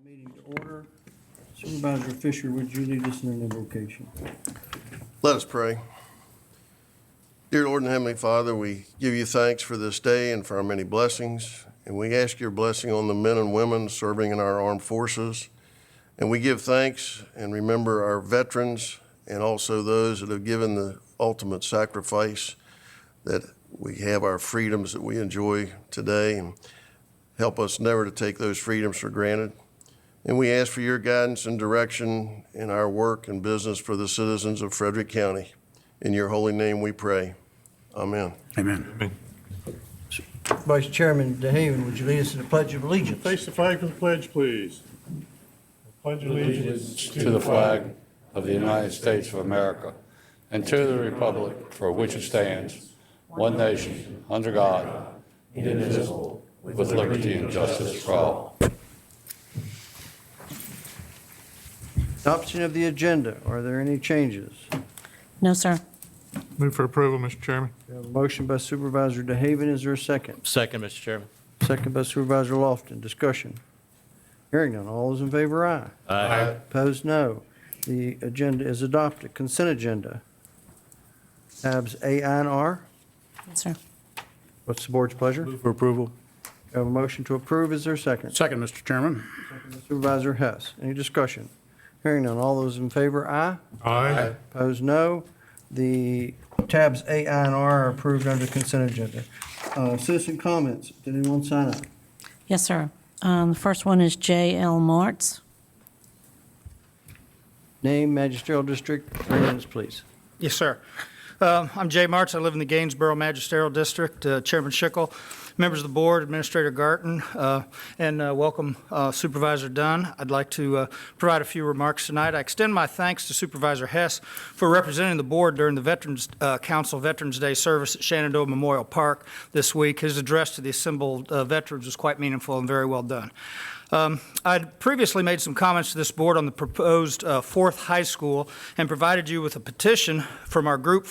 Meeting to order. Supervisor Fisher, would you lead us in an invocation? Let us pray. Dear Lord and Heavenly Father, we give you thanks for this day and for our many blessings. And we ask your blessing on the men and women serving in our armed forces. And we give thanks and remember our veterans and also those that have given the ultimate sacrifice, that we have our freedoms that we enjoy today, and help us never to take those freedoms for granted. And we ask for your guidance and direction in our work and business for the citizens of Frederick County. In your holy name we pray. Amen. Amen. Vice Chairman DeHaven, would you lead us in the Pledge of Allegiance? Face the flag for the pledge, please. I pledge allegiance To the flag of the United States of America and to the republic for which it stands, one nation, under God, indivisible, with liberty and justice for all. Adoption of the agenda. Are there any changes? No, sir. Move for approval, Mr. Chairman. We have a motion by Supervisor DeHaven. Is there a second? Second, Mr. Chairman. Second by Supervisor Lofton. Discussion. Hearing none. All those in favor, aye. Aye. Opposed, no. The agenda is adopted. Consent agenda. Tabs A and R. Yes, sir. What's the board's pleasure? Move for approval. We have a motion to approve. Is there a second? Second, Mr. Chairman. Second by Supervisor Hess. Any discussion? Hearing none. All those in favor, aye. Aye. Opposed, no. The tabs A, I, and R are approved under the consent agenda. Citizen comments. Did anyone sign up? Yes, sir. The first one is J.L. Martz. Name, magisterial district, 3 minutes, please. Yes, sir. I'm Jay Martz. I live in the Gainesboro Magisterial District. Chairman Schickel, members of the board, Administrator Garton, and welcome Supervisor Dunn. I'd like to provide a few remarks tonight. I extend my thanks to Supervisor Hess for representing the board during the Veterans Council Veterans Day service at Shenandoah Memorial Park this week. His address to the assembled veterans was quite meaningful and very well done. I'd previously made some comments to this board on the proposed fourth high school and provided you with a petition from our group,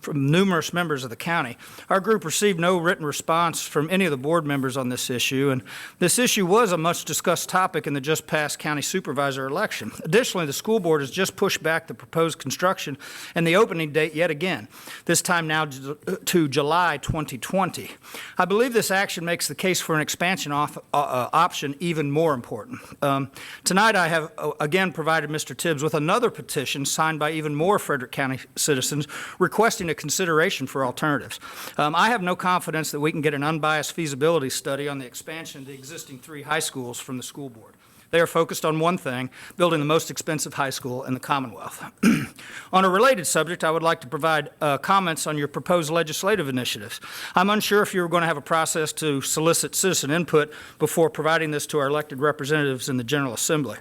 from numerous members of the county. Our group received no written response from any of the board members on this issue, and this issue was a much discussed topic in the just passed county supervisor election. Additionally, the school board has just pushed back the proposed construction and the opening date yet again, this time now to July 2020. I believe this action makes the case for an expansion option even more important. Tonight I have again provided Mr. Tibbs with another petition signed by even more Frederick County citizens requesting a consideration for alternatives. I have no confidence that we can get an unbiased feasibility study on the expansion of the existing 3 high schools from the school board. They are focused on one thing, building the most expensive high school in the Commonwealth. On a related subject, I would like to provide comments on your proposed legislative initiatives. I'm unsure if you're going to have a process to solicit citizen input before providing this to our elected representatives in the General Assembly.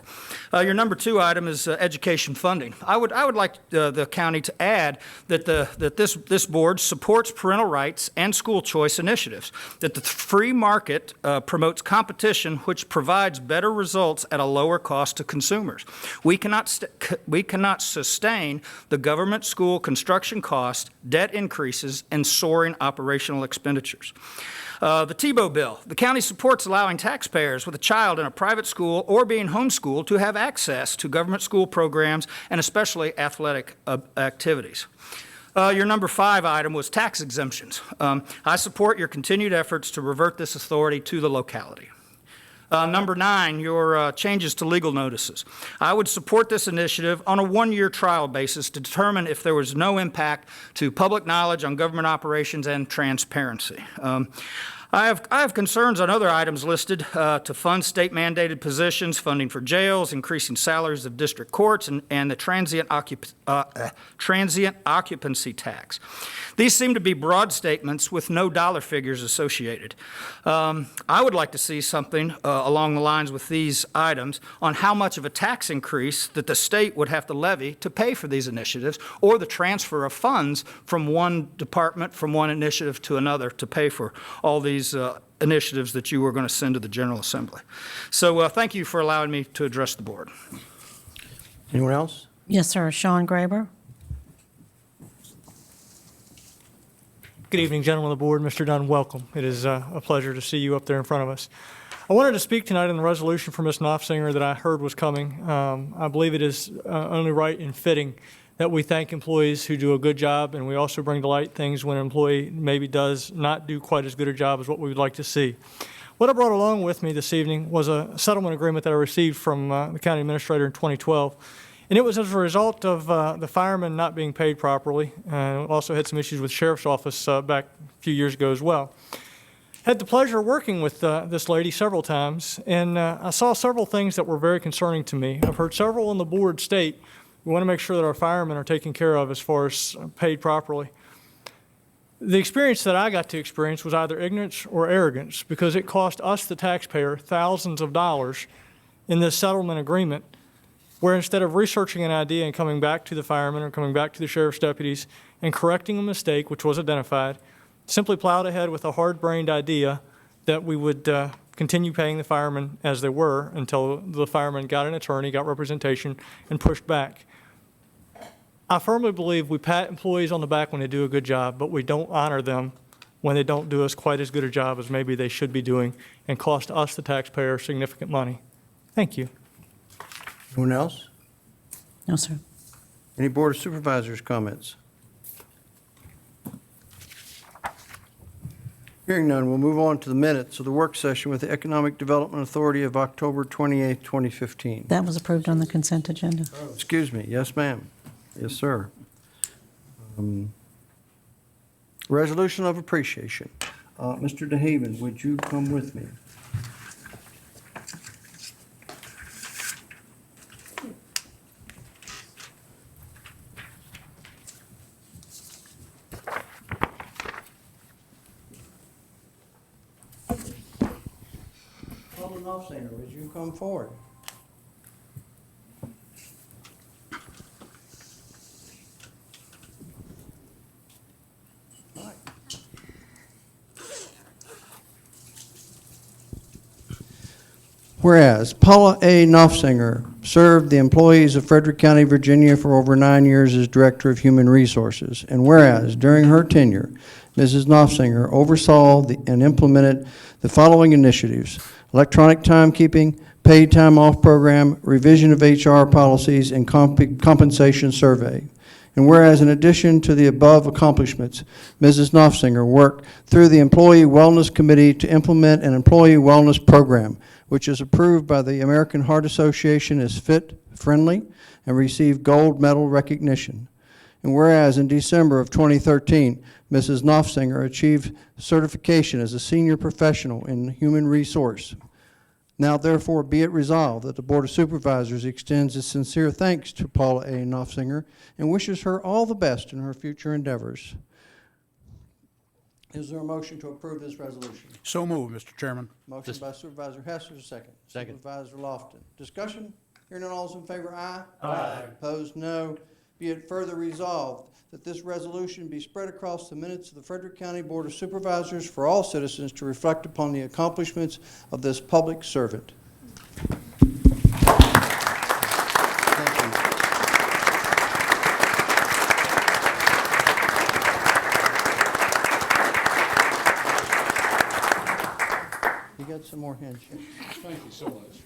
Your number 2 item is education funding. I would like the county to add that this board supports parental rights and school choice initiatives, that the free market promotes competition which provides better results at a lower cost to consumers. We cannot sustain the government school construction costs, debt increases, and soaring operational expenditures. The Tebow bill. The county supports allowing taxpayers with a child in a private school or being homeschooled to have access to government school programs and especially athletic activities. Your number 5 item was tax exemptions. I support your continued efforts to revert this authority to the locality. Number 9, your changes to legal notices. I would support this initiative on a 1-year trial basis to determine if there was no impact to public knowledge on government operations and transparency. I have concerns on other items listed to fund state-mandated positions, funding for jails, increasing salaries of district courts, and the transient occupancy tax. These seem to be broad statements with no dollar figures associated. I would like to see something along the lines with these items on how much of a tax increase that the state would have to levy to pay for these initiatives, or the transfer of funds from one department, from one initiative to another to pay for all these initiatives that you were going to send to the General Assembly. So thank you for allowing me to address the board. Anyone else? Yes, sir. Sean Graber. Good evening, gentlemen of the board. Mr. Dunn, welcome. It is a pleasure to see you up there in front of us. I wanted to speak tonight on the resolution for Ms. Knopfinger that I heard was coming. I believe it is only right and fitting that we thank employees who do a good job, and we also bring to light things when an employee maybe does not do quite as good a job as what we would like to see. What I brought along with me this evening was a settlement agreement that I received from the county administrator in 2012. And it was as a result of the firemen not being paid properly. Also had some issues with sheriff's office back a few years ago as well. Had the pleasure of working with this lady several times, and I saw several things that were very concerning to me. I've heard several on the board state we want to make sure that our firemen are taken care of as far as paid properly. The experience that I got to experience was either ignorance or arrogance, because it cost us, the taxpayer, thousands of dollars in this settlement agreement, where instead of researching an idea and coming back to the firemen or coming back to the sheriff's deputies and correcting a mistake, which was identified, simply plowed ahead with a hard-brained idea that we would continue paying the firemen as they were until the firemen got an attorney, got representation, and pushed back. I firmly believe we pat employees on the back when they do a good job, but we don't honor them when they don't do us quite as good a job as maybe they should be doing and cost us, the taxpayer, significant money. Thank you. Anyone else? No, sir. Any Board of Supervisors comments? Hearing none, we'll move on to the minutes of the work session with the Economic Development Authority of October 28, 2015. That was approved on the consent agenda. Excuse me. Yes, ma'am. Yes, sir. Resolution of appreciation. Mr. DeHaven, would you come with me? Alderman Knopfinger, would you come forward? Whereas Paula A. Knopfinger served the employees of Frederick County, Virginia for over 9 years as Director of Human Resources, and whereas during her tenure, Mrs. Knopfinger oversaw and implemented the following initiatives: electronic timekeeping, paid time off program, revision of HR policies, and compensation survey. And whereas in addition to the above accomplishments, Mrs. Knopfinger worked through the Employee Wellness Committee to implement an employee wellness program, which is approved by the American Heart Association as fit, friendly, and received gold medal recognition. And whereas in December of 2013, Mrs. Knopfinger achieved certification as a senior professional in human resource. Now therefore be it resolved that the Board of Supervisors extends its sincere thanks to Paula A. Knopfinger and wishes her all the best in her future endeavors. Is there a motion to approve this resolution? So moved, Mr. Chairman. Motion by Supervisor Hess, a second. Second. Supervisor Lofton. Discussion? Hearing none, all those in favor, aye. Aye. Opposed, no. Be it further resolved that this resolution be spread across the minutes of the Frederick County Board of Supervisors for all citizens to reflect upon the accomplishments of this public servant. Thank you. You got some more handshakes. Thank you so much.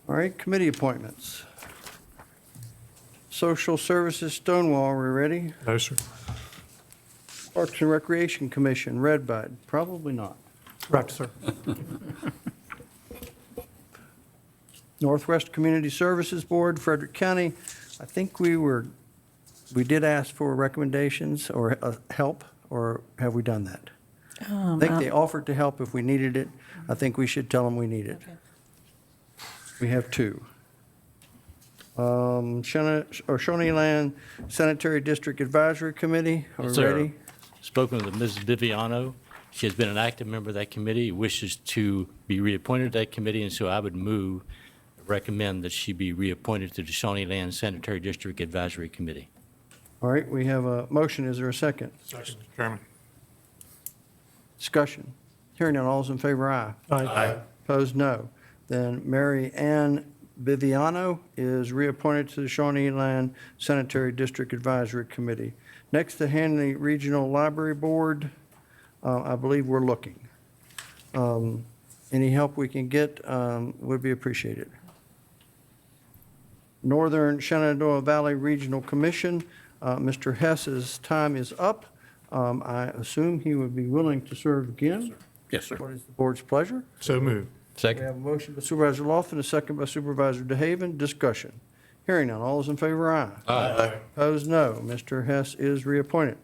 All right, committee appointments. Social Services, Stonewall, are we ready? No, sir. Parks and Recreation Commission, Redbud, probably not. Correct, sir. Northwest Community Services Board, Frederick County, I think we did ask for recommendations or help, or have we done that? I think they offered to help if we needed it. I think we should tell them we need it. Okay. We have two. Shawnee Land Sanitary District Advisory Committee, are we Yes, sir. ready? Spoken with Mrs. Viviano. She has been an active member of that committee, wishes to be reappointed to that committee, and so I would recommend that she be reappointed to the Shawnee Land Sanitary District Advisory Committee. All right, we have a motion. Is there a second? Second, Mr. Chairman. Discussion. Hearing none, all those in favor, aye. Aye. Opposed, no. Then Mary Ann Biviano is reappointed to the Shawnee Land Sanitary District Advisory Committee. Next, the Hanley Regional Library Board, I believe we're looking. Any help we can get would be appreciated. Northern Shenandoah Valley Regional Commission, Mr. Hess's time is up. I assume he would be willing to serve again. Yes, sir. What is the board's pleasure? So moved. We Second. have a motion by Supervisor Lofton, a second by Supervisor DeHaven. Discussion. Hearing none. All those in favor, aye. Aye. Opposed, no. Mr. Hess is reappointed.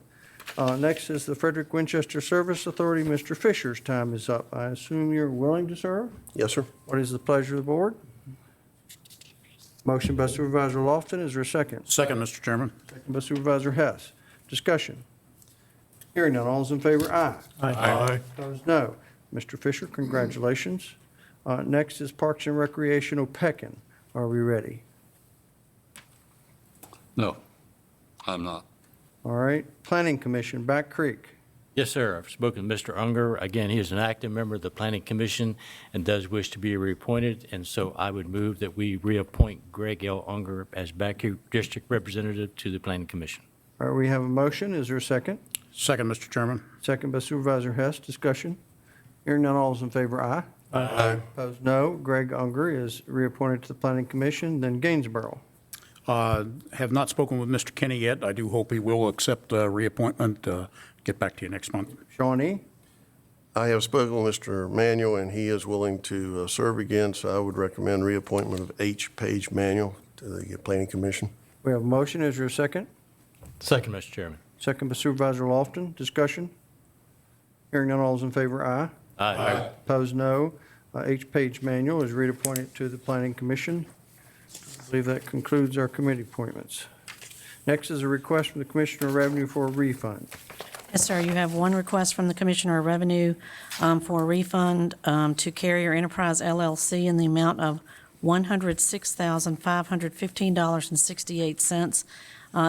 Next is the Frederick Winchester Service Authority. Mr. Fisher's time is up. I assume you're willing to serve? Yes, sir. What is the pleasure of the board? Motion by Supervisor Lofton. Is there a second? Second, Mr. Chairman. Second by Supervisor Hess. Discussion. Hearing none. All those in favor, aye. Aye. Opposed, no. Mr. Fisher, congratulations. Next is Parks and Recreational Peckin. Are we ready? No, I'm not. All right. Planning Commission, Back Creek. Yes, sir. I've spoken to Mr. Unger. Again, he is an active member of the Planning Commission and does wish to be reappointed, and so I would move that we reappoint Greg L. Unger as Back Creek District Representative to the Planning Commission. All right, we have a motion. Is there a second? Second, Mr. Chairman. Second by Supervisor Hess. Discussion. Hearing none, all those in favor, aye. Aye. Opposed, no. Greg Unger is reappointed to the Planning Commission. Then Gainsborough. Have not spoken with Mr. Kenny yet. I do hope he will accept reappointment. Get back to you next month. Shawnee. I have spoken with Mr. Manuel, and he is willing to serve again, so I would recommend reappointment of H. Page Manuel to the Planning Commission. We have a motion. Is there a second? Second, Mr. Chairman. Second by Supervisor Lofton. Discussion. Hearing none, all those in favor, aye. Aye. Opposed, no. H. Page Manuel is reappointed to the Planning Commission. I believe that concludes our committee appointments. Next is a request from the Commissioner of Revenue for a refund. Yes, sir. You have one request from the Commissioner of Revenue for a refund to Carrier Enterprise LLC in the amount of $106,515.68.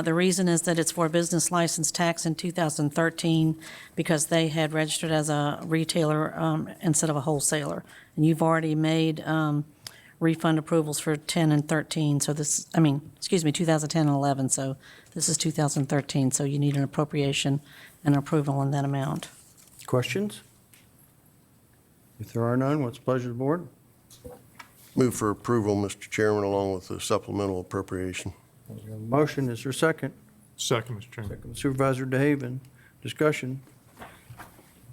The reason is that it's for business license tax in 2013 because they had registered as a retailer instead of a wholesaler. And you've already made refund approvals for 10 and 13, so 2010 and 11, so this is 2013, so you need an appropriation and approval on that amount. Questions? If there are none, what's the pleasure of the board? Move for approval, Mr. Chairman, along with the supplemental appropriation. We have a motion. Is there a second? Second, Mr. Chairman. Second by Supervisor DeHaven. Discussion.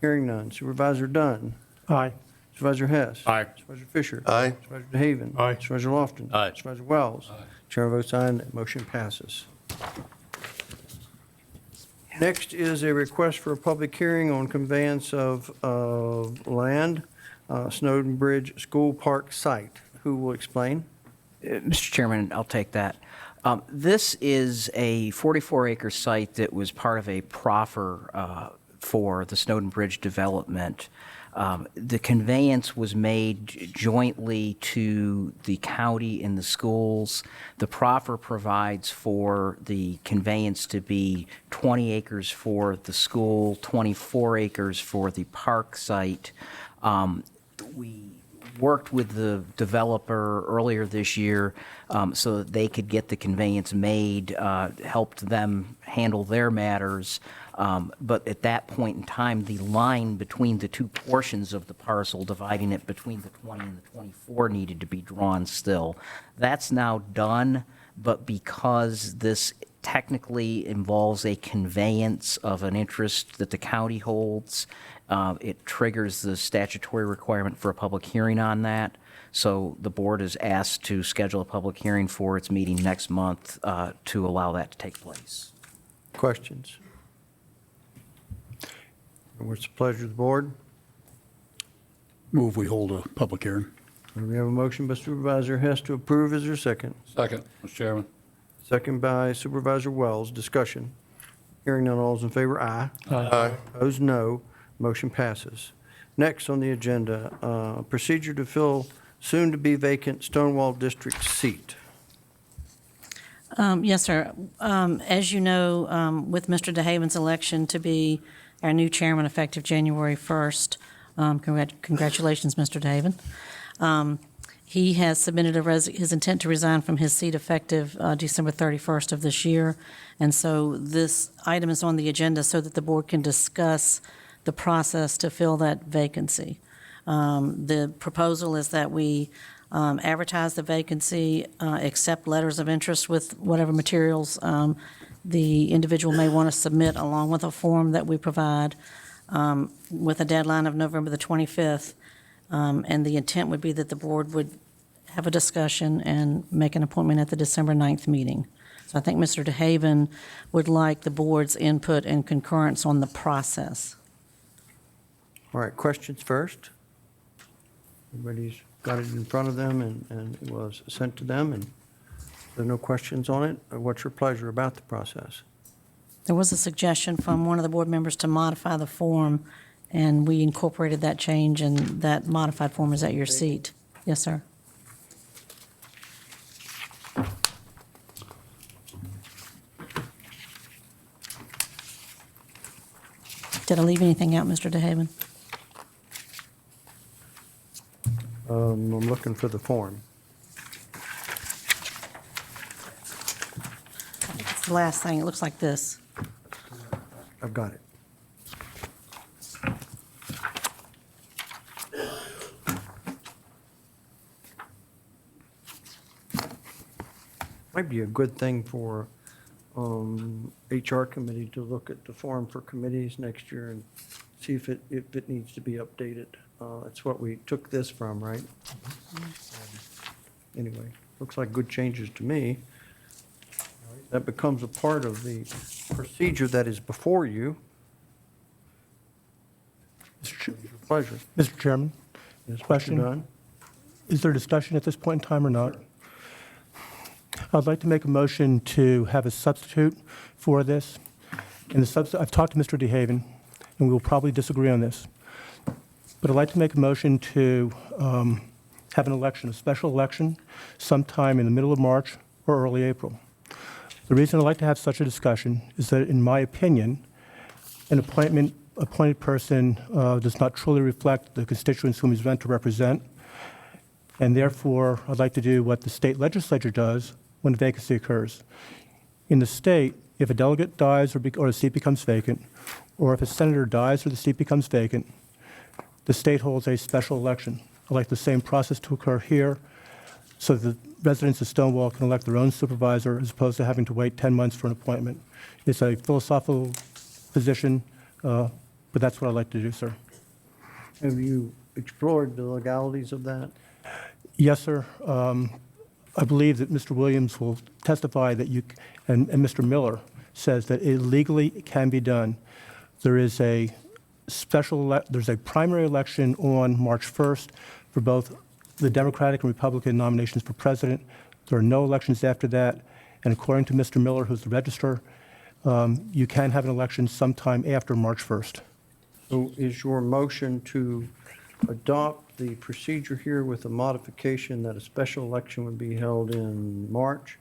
Hearing none. Supervisor Dunn. Aye. Supervisor Hess. Aye. Supervisor Fisher. Aye. Supervisor DeHaven. Aye. Supervisor Lofton. Aye. Supervisor Wells. Chair votes aye, and that motion passes. Next is a request for a public hearing on conveyance of land, Snowden Bridge School Park site. Who will explain? Mr. Chairman, I'll take that. This is a 44-acre site that was part of a proffer for the Snowden Bridge development. The conveyance was made jointly to the county and the schools. The proffer provides for the conveyance to be 20 acres for the school, 24 acres for the park site. We worked with the developer earlier this year so that they could get the conveyance made, helped them handle their matters. But at that point in time, the line between the two portions of the parcel, dividing it between the 20 and the 24, needed to be drawn still. That's now done, but because this technically involves a conveyance of an interest that the county holds, it triggers the statutory requirement for a public hearing on that. So the board is asked to schedule a public hearing for its meeting next month to allow that to take place. Questions? What's the pleasure of the board? Move we hold a public hearing. We have a motion by Supervisor Hess to approve. Is there a second? Second, Mr. Chairman. Second by Supervisor Wells. Discussion. Hearing none, all is in favor, aye. Aye. Opposed, no. Motion passes. Next on the agenda, procedure to fill soon-to-be vacant Stonewall District seat. Yes, sir. As you know, with Mr. DeHaven's election to be our new chairman effective January 1st, congratulations, Mr. DeHaven. He has submitted his intent to resign from his seat effective December 31st of this year. And so this item is on the agenda so that the board can discuss the process to fill that vacancy. The proposal is that we advertise the vacancy, accept letters of interest with whatever materials the individual may want to submit, along with a form that we provide, with a deadline of November the 25th. And the intent would be that the board would have a discussion and make an appointment at the December 9th meeting. So I think Mr. DeHaven would like the board's input and concurrence on the process. All right, questions first? Everybody's got it in front of them and it was sent to them, and there are no questions on it. What's your pleasure about the process? There was a suggestion from one of the board members to modify the form, and we incorporated that change, and that modified form is at your seat. Yes, sir. Did I leave anything out, Mr. DeHaven? I'm looking for the form. It's the last thing. It looks like this. I've got it. Might be a good thing for HR committee to look at the form for committees next year and see if it needs to be updated. That's what we took this from, right? Anyway, looks like good changes to me. That becomes a part of the procedure that is before you. Pleasure. Mr. Chairman, Yes, Mr. question. Dunn? Is there discussion at this point in time or not? I'd like to make a motion to have a substitute for this. I've talked to Mr. DeHaven, and we will probably disagree on this. But I'd like to make a motion to have an election, a special election, sometime in the middle of March or early April. The reason I'd like to have such a discussion is that, in my opinion, an appointed person does not truly reflect the constituents whom he's meant to represent, and therefore I'd like to do what the state legislature does when a vacancy occurs. In the state, if a delegate dies or a seat becomes vacant, or if a senator dies or the seat becomes vacant, the state holds a special election. I'd like the same process to occur here so that the residents of Stonewall can elect their own supervisor as opposed to having to wait 10 months for an appointment. It's a philosophical position, but that's what I'd like to do, sir. Have you explored the legalities of that? Yes, sir. I believe that Mr. Williams will testify that and Mr. Miller says that it legally can be done. There is there's a primary election on March 1st for both the Democratic and Republican nominations for president. There are no elections after that. And according to Mr. Miller, who's the registrar, you can have an election sometime after March 1st. So is your motion to adopt the procedure here with a modification that a special election would be held in March,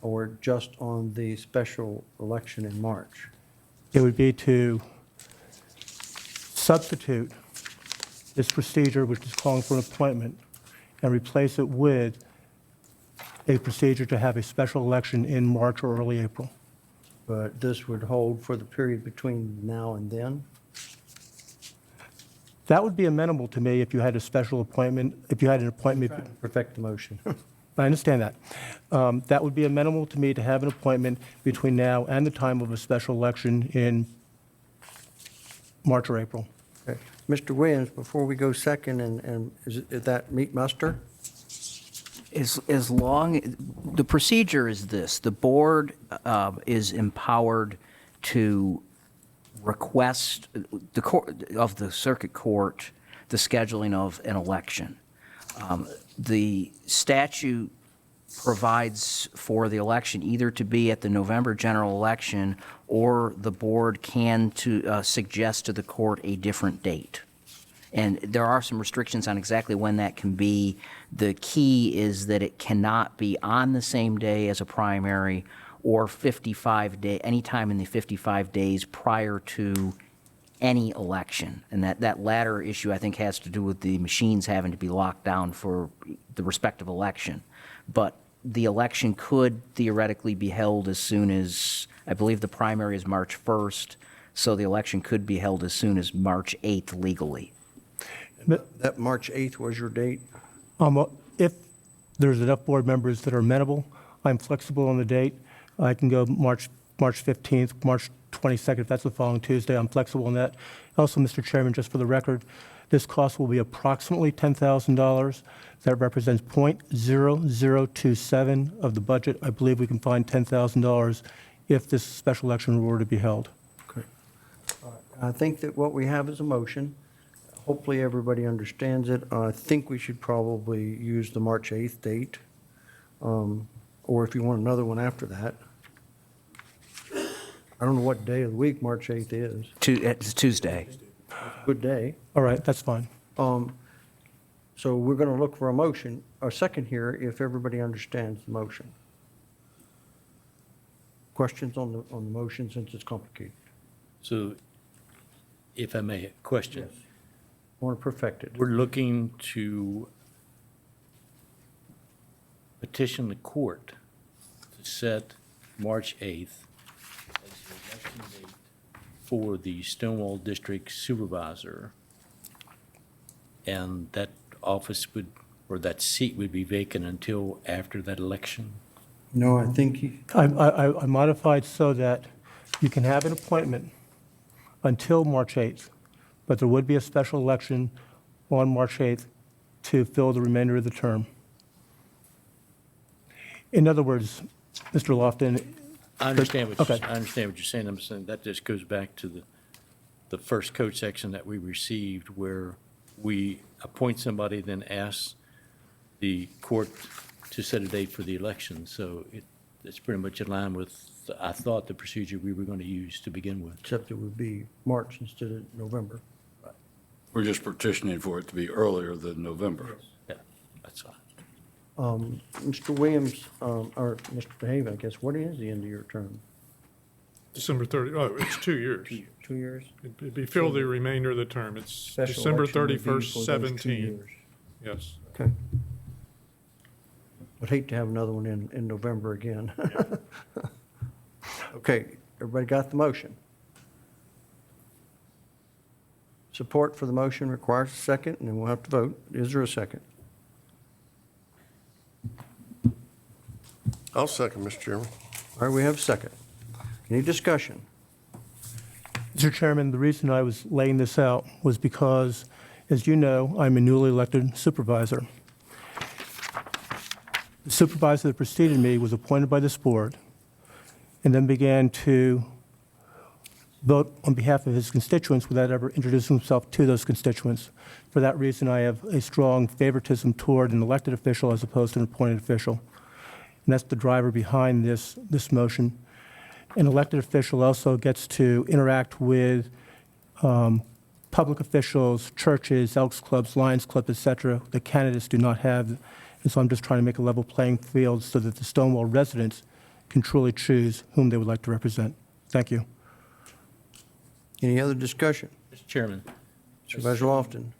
or just on the special election in March? It would be to substitute this procedure, which is calling for an appointment, and replace it with a procedure to have a special election in March or early April. But this would hold for the period between now and then? That would be amenable to me if you had a special appointment, if you had an appointment. Perfect the motion. I understand that. That would be amenable to me to have an appointment between now and the time of a special election in March or April. Okay. Mr. Williams, before we go second, and is that meet muster? As long, the procedure is this: the board is empowered to request of the circuit court the scheduling of an election. The statute provides for the election either to be at the November general election, or the board can suggest to the court a different date. And there are some restrictions on exactly when that can be. The key is that it cannot be on the same day as a primary or 55 day, anytime in the 55 days prior to any election. And that latter issue, I think, has to do with the machines having to be locked down for the respective election. But the election could theoretically be held as soon as, I believe the primary is March 1st, so the election could be held as soon as March 8th legally. That March 8th was your date? If there's enough board members that are amenable, I'm flexible on the date. I can go March 15th, March 22nd, if that's the following Tuesday. I'm flexible on that. Also, Mr. Chairman, just for the record, this cost will be approximately $10,000. That represents .0027 of the budget. I believe we can find $10,000 if this special election were to be held. Okay. I think that what we have is a motion. Hopefully, everybody understands it. I think we should probably use the March 8th date, or if you want another one after that. I don't know what day of the week March 8th is. It's Tuesday. Good day. All right, that's fine. So we're going to look for a motion, a second here, if everybody understands the motion. Questions on the motion, since it's complicated? So, if I may, question. Yes. Want to perfect it. We're looking to petition the court to set March 8th as the election date for the Stonewall District Supervisor, and that office would, or that seat would be vacant until after that election? No, I think I modified so that you can have an appointment until March 8th, but there would be a special election on March 8th to fill the remainder of the term. In other words, Mr. Lofton. I understand what Okay. I understand what you're saying. I'm saying that just goes back to the first code section that we received, where we appoint somebody, then ask the court to set a date for the election. So it's pretty much in line with, I thought, the procedure we were going to use to begin with. except it would be March instead of November. We're just petitioning for it to be earlier than November. Yeah, that's fine. Mr. Williams, or Mr. DeHaven, I guess, what is the end of your term? December 30, oh, it's 2 years. 2 years? It'd be fill the remainder of the term. It's Special December election would be 31st, for those 2 17. years. Yes. Okay. I'd hate to have another one in November again. Okay, everybody got the motion? Support for the motion requires a second, and then we'll have to vote. Is there a second? I'll second, Mr. Chairman. All right, we have a second. Any discussion? Mr. Chairman, the reason I was laying this out was because, as you know, I'm a newly elected supervisor. The supervisor that preceded me was appointed by this board and then began to vote on behalf of his constituents without ever introducing himself to those constituents. For that reason, I have a strong favoritism toward an elected official as opposed to an appointed official. And that's the driver behind this motion. An elected official also gets to interact with public officials, churches, Elks Clubs, Lions Club, et cetera. The candidates do not have. And so I'm just trying to make a level playing field so that the Stonewall residents can truly choose whom they would like to represent. Thank you. Any other discussion? Mr. Chairman, Supervisor Lofton?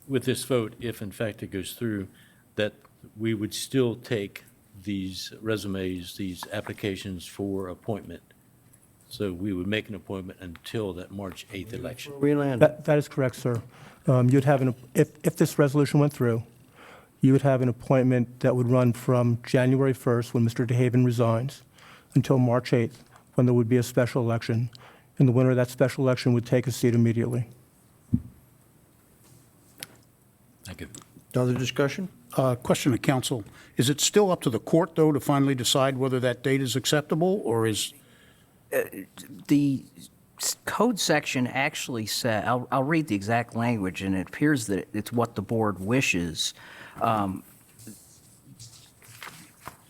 with this vote, if in fact it goes through, that we would still take these resumes, these applications for appointment. So we would make an appointment until that March 8th election. We land. That is correct, sir. You'd have if this resolution went through, you would have an appointment that would run from January 1st, when Mr. DeHaven resigns, until March 8th, when there would be a special election, and the winner of that special election would take a seat immediately. Thank you. Other discussion? Question to council. Is it still up to the court, though, to finally decide whether that date is acceptable, or is? The code section actually said, I'll read the exact language, and it appears that it's what the board wishes.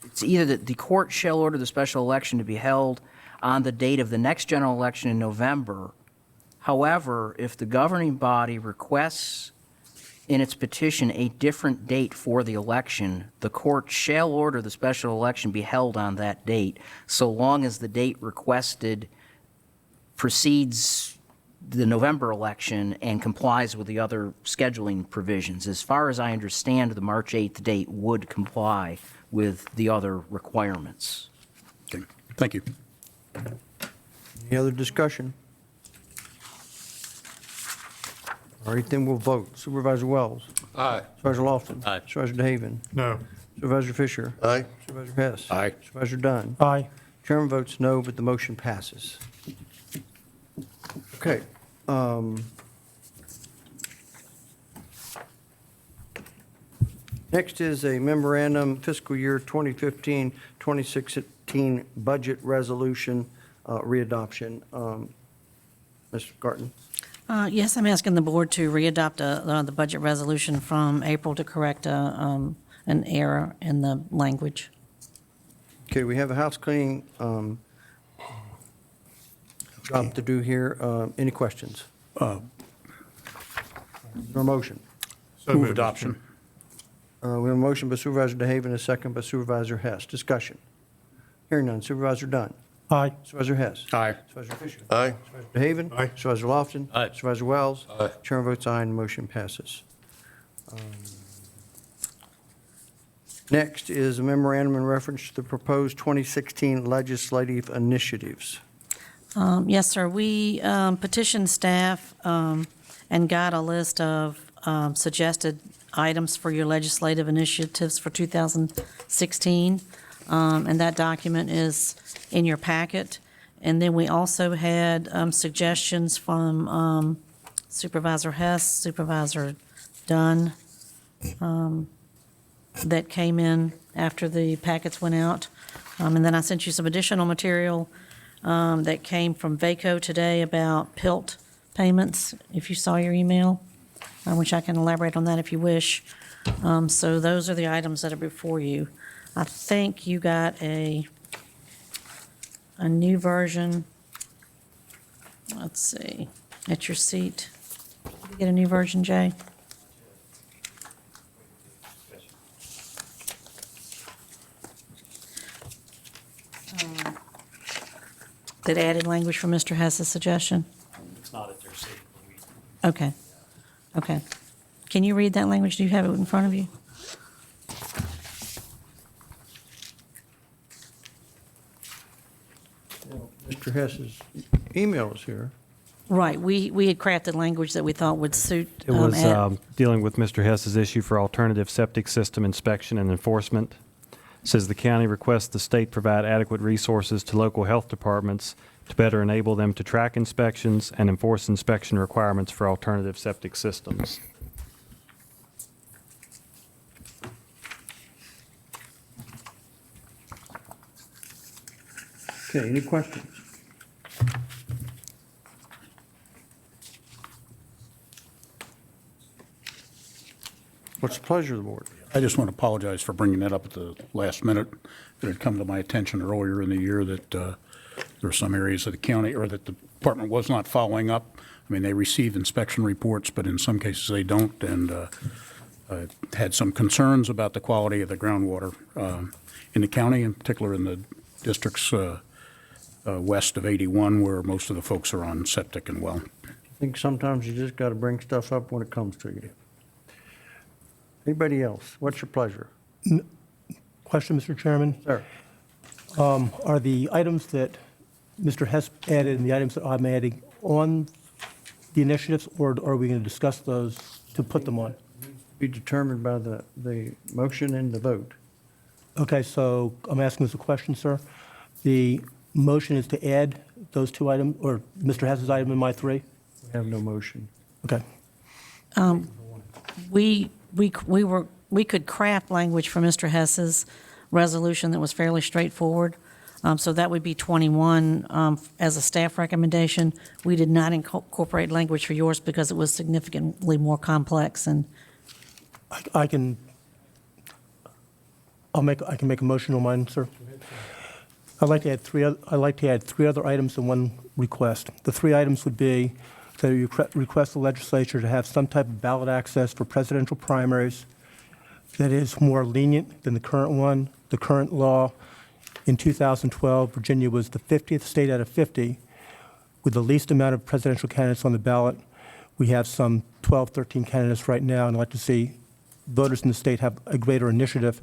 It's either that the court shall order the special election to be held on the date of the next general election in November. However, if the governing body requests in its petition a different date for the election, the court shall order the special election be held on that date, so long as the date requested precedes the November election and complies with the other scheduling provisions. As far as I understand, the March 8th date would comply with the other requirements. Okay, thank you. Any other discussion? All right, then we'll vote. Supervisor Wells. Aye. Supervisor Lofton. Aye. Supervisor DeHaven. No. Supervisor Fisher. Aye. Supervisor Hess. Aye. Supervisor Dunn. Aye. Chairman votes no, but the motion passes. Okay. Next is a memorandum fiscal year 2015-2016 budget resolution readoption. Mr. Garten. Yes, I'm asking the board to readopt the budget resolution from April to correct an error in the language. Okay, we have a house cleaning job to do here. Any questions? Or motion? So Move moved, Mr. adoption. We have a motion by Supervisor DeHaven, a second by Supervisor Hess. Discussion. Hearing none. Supervisor Dunn. Aye. Supervisor Hess. Aye. Supervisor Fisher. Aye. Supervisor DeHaven. Aye. Supervisor Lofton. Aye. Supervisor Wells. Aye. Chairman votes aye and the motion passes. Next is a memorandum in reference to the proposed 2016 legislative initiatives. Yes, sir. We petitioned staff and got a list of suggested items for your legislative initiatives for 2016, and that document is in your packet. And then we also had suggestions from Supervisor Hess, Supervisor Dunn, that came in after the packets went out. And then I sent you some additional material that came from VACO today about PILT payments, if you saw your email, which I can elaborate on that if you wish. So those are the items that are before you. I think you got a new version. Let's see, at your seat. Did you get a new version, Jay? That added language from Mr. Hess's suggestion? It's not at their seat. Okay, okay. Can you read that language? Do you have it in front of you? Mr. Hess's email is here. Right, we had crafted language that we thought would suit. It was dealing with Mr. Hess's issue for alternative septic system inspection and enforcement. It says the county requests the state provide adequate resources to local health departments to better enable them to track inspections and enforce inspection requirements for alternative septic systems. Okay, any questions? What's the pleasure of the board? I just want to apologize for bringing that up at the last minute. It had come to my attention earlier in the year that there were some areas of the county, or that the department was not following up. I mean, they receive inspection reports, but in some cases they don't, and I had some concerns about the quality of the groundwater in the county, in particular in the districts west of 81, where most of the folks are on septic and well. I think sometimes you just got to bring stuff up when it comes to you. Anybody else? What's your pleasure? Question, Mr. Chairman. Sir? Are the items that Mr. Hess added and the items that I'm adding on the initiatives, or are we going to discuss those to put them on? Be determined by the motion and the vote. Okay, so I'm asking this a question, sir. The motion is to add those two items, or Mr. Hess's item in my three? We have no motion. Okay. We could craft language for Mr. Hess's resolution that was fairly straightforward. So that would be 21 as a staff recommendation. We did not incorporate language for yours because it was significantly more complex. And I can I can make a motion on mine, sir. I'd like to add three other items and one request. The three items would be that you request the legislature to have some type of ballot access for presidential primaries that is more lenient than the current one. The current law in 2012, Virginia was the 50th state out of 50 with the least amount of presidential candidates on the ballot. We have some 12, 13 candidates right now, and I'd like to see voters in the state have a greater initiative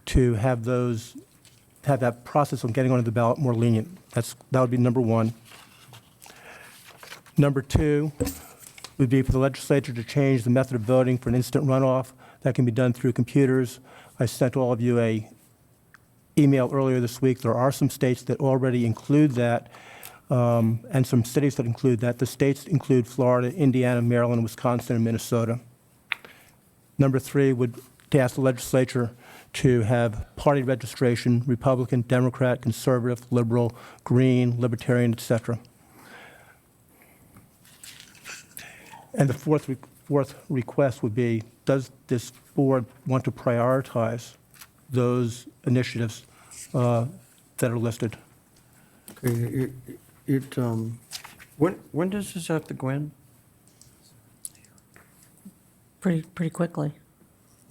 to have that process of getting onto the ballot more lenient. That would be number one. Number two would be for the legislature to change the method of voting for an instant runoff. That can be done through computers. I sent all of you a email earlier this week. There are some states that already include that, and some cities that include that. The states include Florida, Indiana, Maryland, Wisconsin, and Minnesota. Number three would to ask the legislature to have party registration, Republican, Democrat, Conservative, Liberal, Green, Libertarian, etc. And the fourth request would be, does this board want to prioritize those initiatives that are listed? Okay, when does this have to go in? Pretty quickly.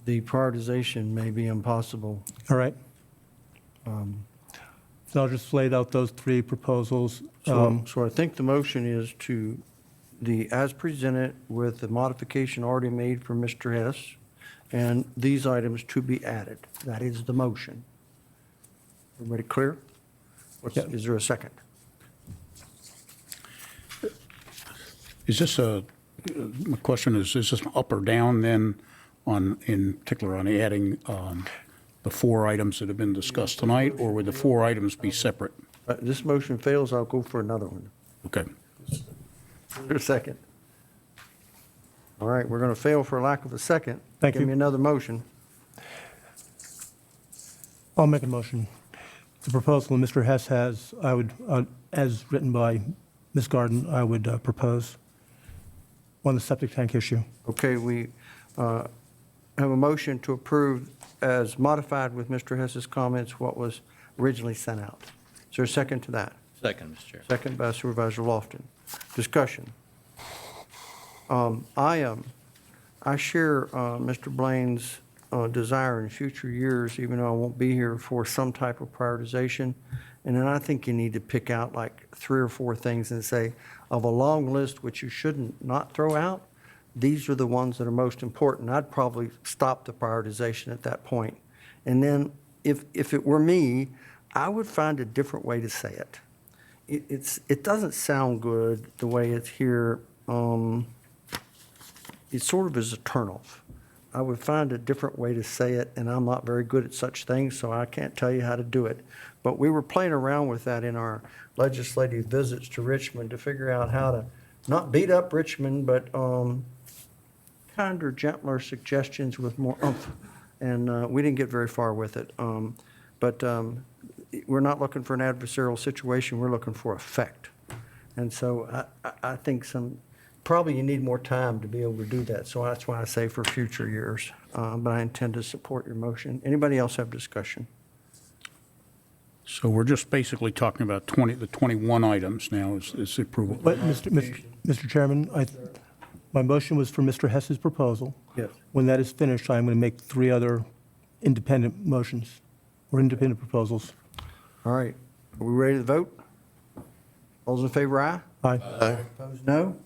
The prioritization may be impossible. All right. So I'll just lay out those three proposals. So I think the motion is to as presented with the modification already made for Mr. Hess, and these items to be added. That is the motion. Everybody clear? Yeah. Is there a second? Is this my question is this up or down then in particular on adding the four items that have been discussed tonight, or would the four items be separate? This motion fails, I'll go for another one. Okay. Is there a second? All right, we're going to fail for lack of a second. Thank you. Give me another motion. I'll make a motion. The proposal that Mr. Hess has, I would, as written by Ms. Garden, I would propose on the septic tank issue. Okay, we have a motion to approve as modified with Mr. Hess's comments what was originally sent out. Is there a second to that? Second, Mr. Chair. Second by Supervisor Lofton. Discussion. I share Mr. Blaine's desire in future years, even though I won't be here, for some type of prioritization. And then I think you need to pick out like 3 or 4 things and say, of a long list which you shouldn't not throw out, these are the ones that are most important. I'd probably stop the prioritization at that point. And then if it were me, I would find a different way to say it. It doesn't sound good the way it's here. It sort of is a turnoff. I would find a different way to say it, and I'm not very good at such things, so I can't tell you how to do it. But we were playing around with that in our legislative visits to Richmond to figure out how to not beat up Richmond, but kinder, gentler suggestions with more oomph. And we didn't get very far with it. But we're not looking for an adversarial situation. We're looking for effect. And so I think probably you need more time to be able to do that. So that's why I say for future years. But I intend to support your motion. Anybody else have discussion? So we're just basically talking about the 21 items now is the approval. But, Mr. Chairman, my motion was for Mr. Hess's proposal. Yes. When that is finished, I'm going to make 3 other independent motions or independent proposals. All right. Are we ready to vote? All those in favor, aye? Aye. Opposed, no?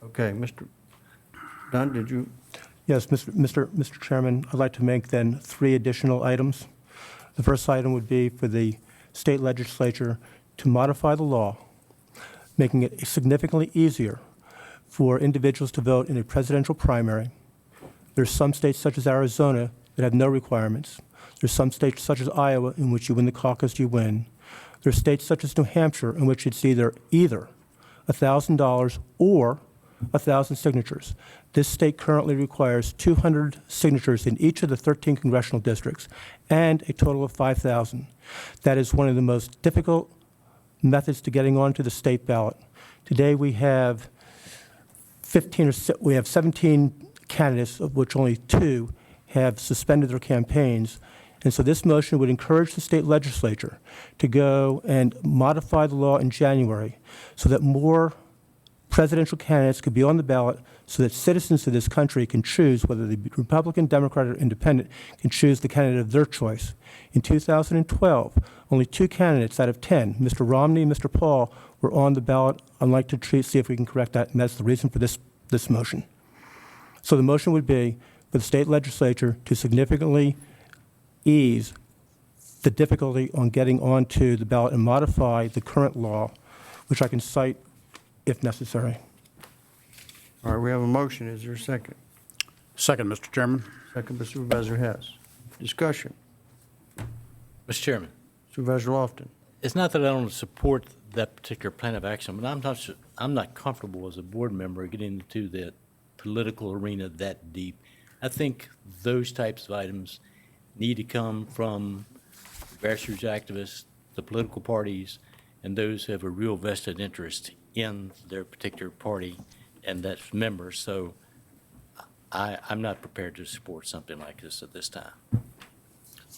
Okay, Mr. Dunn, did you? Yes, Mr. Chairman, I'd like to make then 3 additional items. The first item would be for the state legislature to modify the law, making it significantly easier for individuals to vote in a presidential primary. There's some states such as Arizona that have no requirements. There's some states such as Iowa in which you win the caucus, you win. There's states such as New Hampshire in which it's either $1,000 or 1,000 signatures. This state currently requires 200 signatures in each of the 13 congressional districts and a total of 5,000. That is one of the most difficult methods to getting onto the state ballot. Today we have 17 candidates, of which only 2 have suspended their campaigns, And so this motion would encourage the state legislature to go and modify the law in January so that more presidential candidates could be on the ballot, so that citizens of this country can choose whether they be Republican, Democrat, or Independent, can choose the candidate of their choice. In 2012, only 2 candidates out of 10, Mr. Romney and Mr. Paul, were on the ballot. I'd like to see if we can correct that, and that's the reason for this motion. So the motion would be for the state legislature to significantly ease the difficulty on getting onto the ballot and modify the current law, which I can cite if necessary. All right, we have a motion. Is there a second? Second, Mr. Chairman. Second by Supervisor Hess. Discussion. Mr. Chairman, Supervisor Lofton. it's not that I don't support that particular plan of action, but I'm not comfortable as a board member getting into the political arena that deep. I think those types of items need to come from grassroots activists, the political parties, and those who have a real vested interest in their particular party and that's members. So I'm not prepared to support something like this at this time.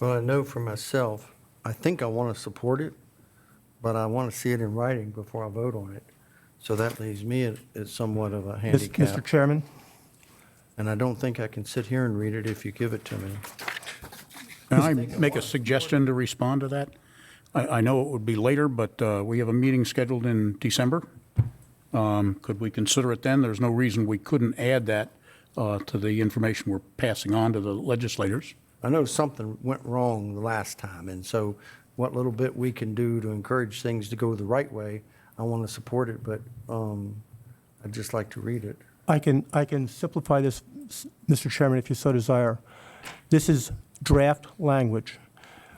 Well, I know for myself, I think I want to support it, but I want to see it in writing before I vote on it. So that leaves me at somewhat of a Mr. handicap. Chairman, And I don't think I can sit here and read it if you give it to me. Can I make a suggestion to respond to that? I know it would be later, but we have a meeting scheduled in December. Could we consider it then? There's no reason we couldn't add that to the information we're passing on to the legislators. I know something went wrong the last time, and so what little bit we can do to encourage things to go the right way, I want to support it, but I'd just like to read it. I can simplify this, Mr. Chairman, if you so desire. This is draft language,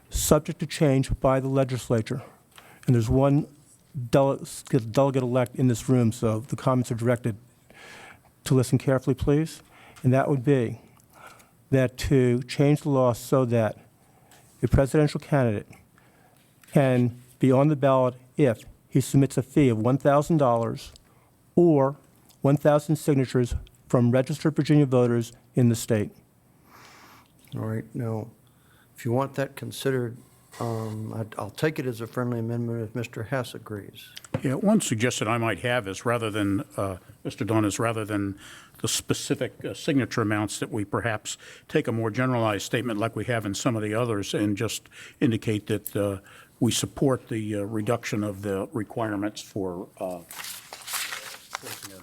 subject to change by the legislature. And there's one delegate-elect in this room, so the comments are directed to listen carefully, please. And that would be that to change the law so that a presidential candidate can be on the ballot if he submits a fee of $1,000 or 1,000 signatures from registered Virginia voters in the state. All right, now, if you want that considered, I'll take it as a friendly amendment if Mr. Hess agrees. Yeah, one suggestion I might have is rather than, Mr. Dunn, is rather than the specific signature amounts, that we perhaps take a more generalized statement like we have in some of the others and just indicate that we support the reduction of the requirements for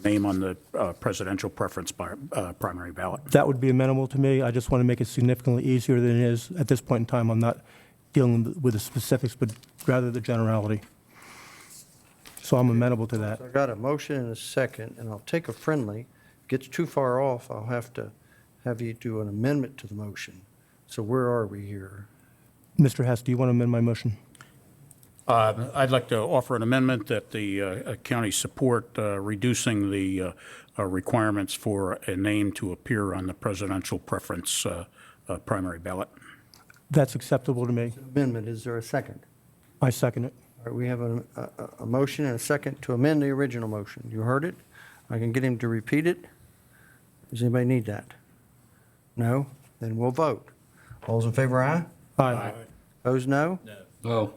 name on the presidential preference primary ballot. That would be amenable to me. I just want to make it significantly easier than it is. At this point in time, I'm not dealing with the specifics, but rather the generality. So I'm amenable to that. So I got a motion and a second, and I'll take a friendly. If it gets too far off, I'll have to have you do an amendment to the motion. So where are we here? Mr. Hess, do you want to amend my motion? I'd like to offer an amendment that the county support reducing the requirements for a name to appear on the presidential preference primary ballot. That's acceptable to me. Amendment, is there a second? I second it. All right, we have a motion and a second to amend the original motion. You heard it? I can get him to repeat it. Does anybody need that? No? Then we'll vote. All those in favor, aye? Aye. Opposed, no? No.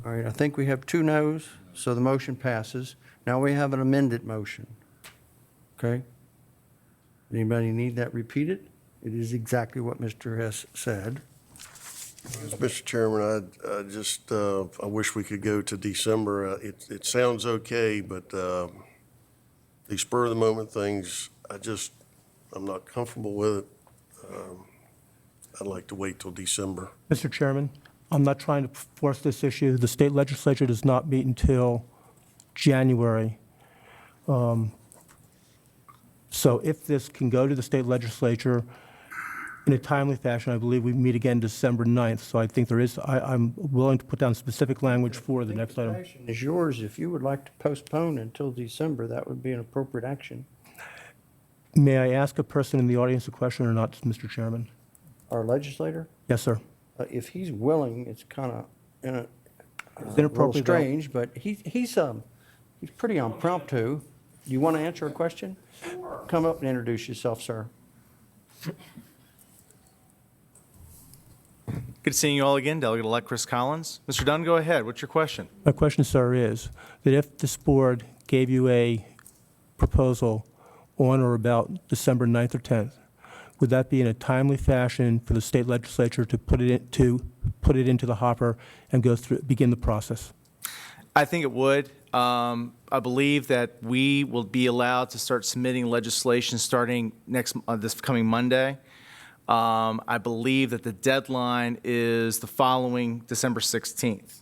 All right, I think we have 2 noes, so the motion passes. Now we have an amended motion. Okay? Anybody need that repeated? It is exactly what Mr. Hess said. Mr. Chairman, I wish we could go to December. It sounds okay, but the spur of the moment things, I'm not comfortable with it. I'd like to wait till December. Mr. Chairman, I'm not trying to force this issue. The state legislature does not meet until January. So if this can go to the state legislature in a timely fashion, I believe we meet again December 9th. So I think I'm willing to put down specific language for the next item. Action is yours. If you would like to postpone until December, that would be an appropriate action. May I ask a person in the audience a question or not, Mr. Chairman? Our legislator, Yes, sir. if he's willing, it's kind of a little inappropriate, though. strange, but he's pretty impromptu. Do you want to answer a question? Sure. Come up and introduce yourself, sir. Good seeing you all again, Delegate-elect Chris Collins. Mr. Dunn, go ahead. What's your question? My question, sir, is that if this board gave you a proposal on or about December 9th or 10th, would that be in a timely fashion for the state legislature to put it into the hopper and begin the process? I think it would. I believe that we will be allowed to start submitting legislation starting this coming Monday. I believe that the deadline is the following December 16th.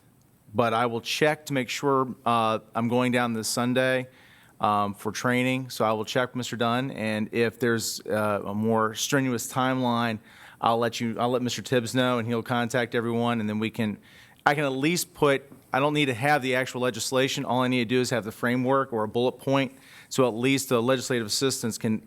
But I will check to make sure. I'm going down this Sunday for training, so I will check with Mr. Dunn, and if there's a more strenuous timeline, I'll let Mr. Tibbs know, and he'll contact everyone, and then I can at least I don't need to have the actual legislation. All I need to do is have the framework or a bullet point, so at least the legislative assistants can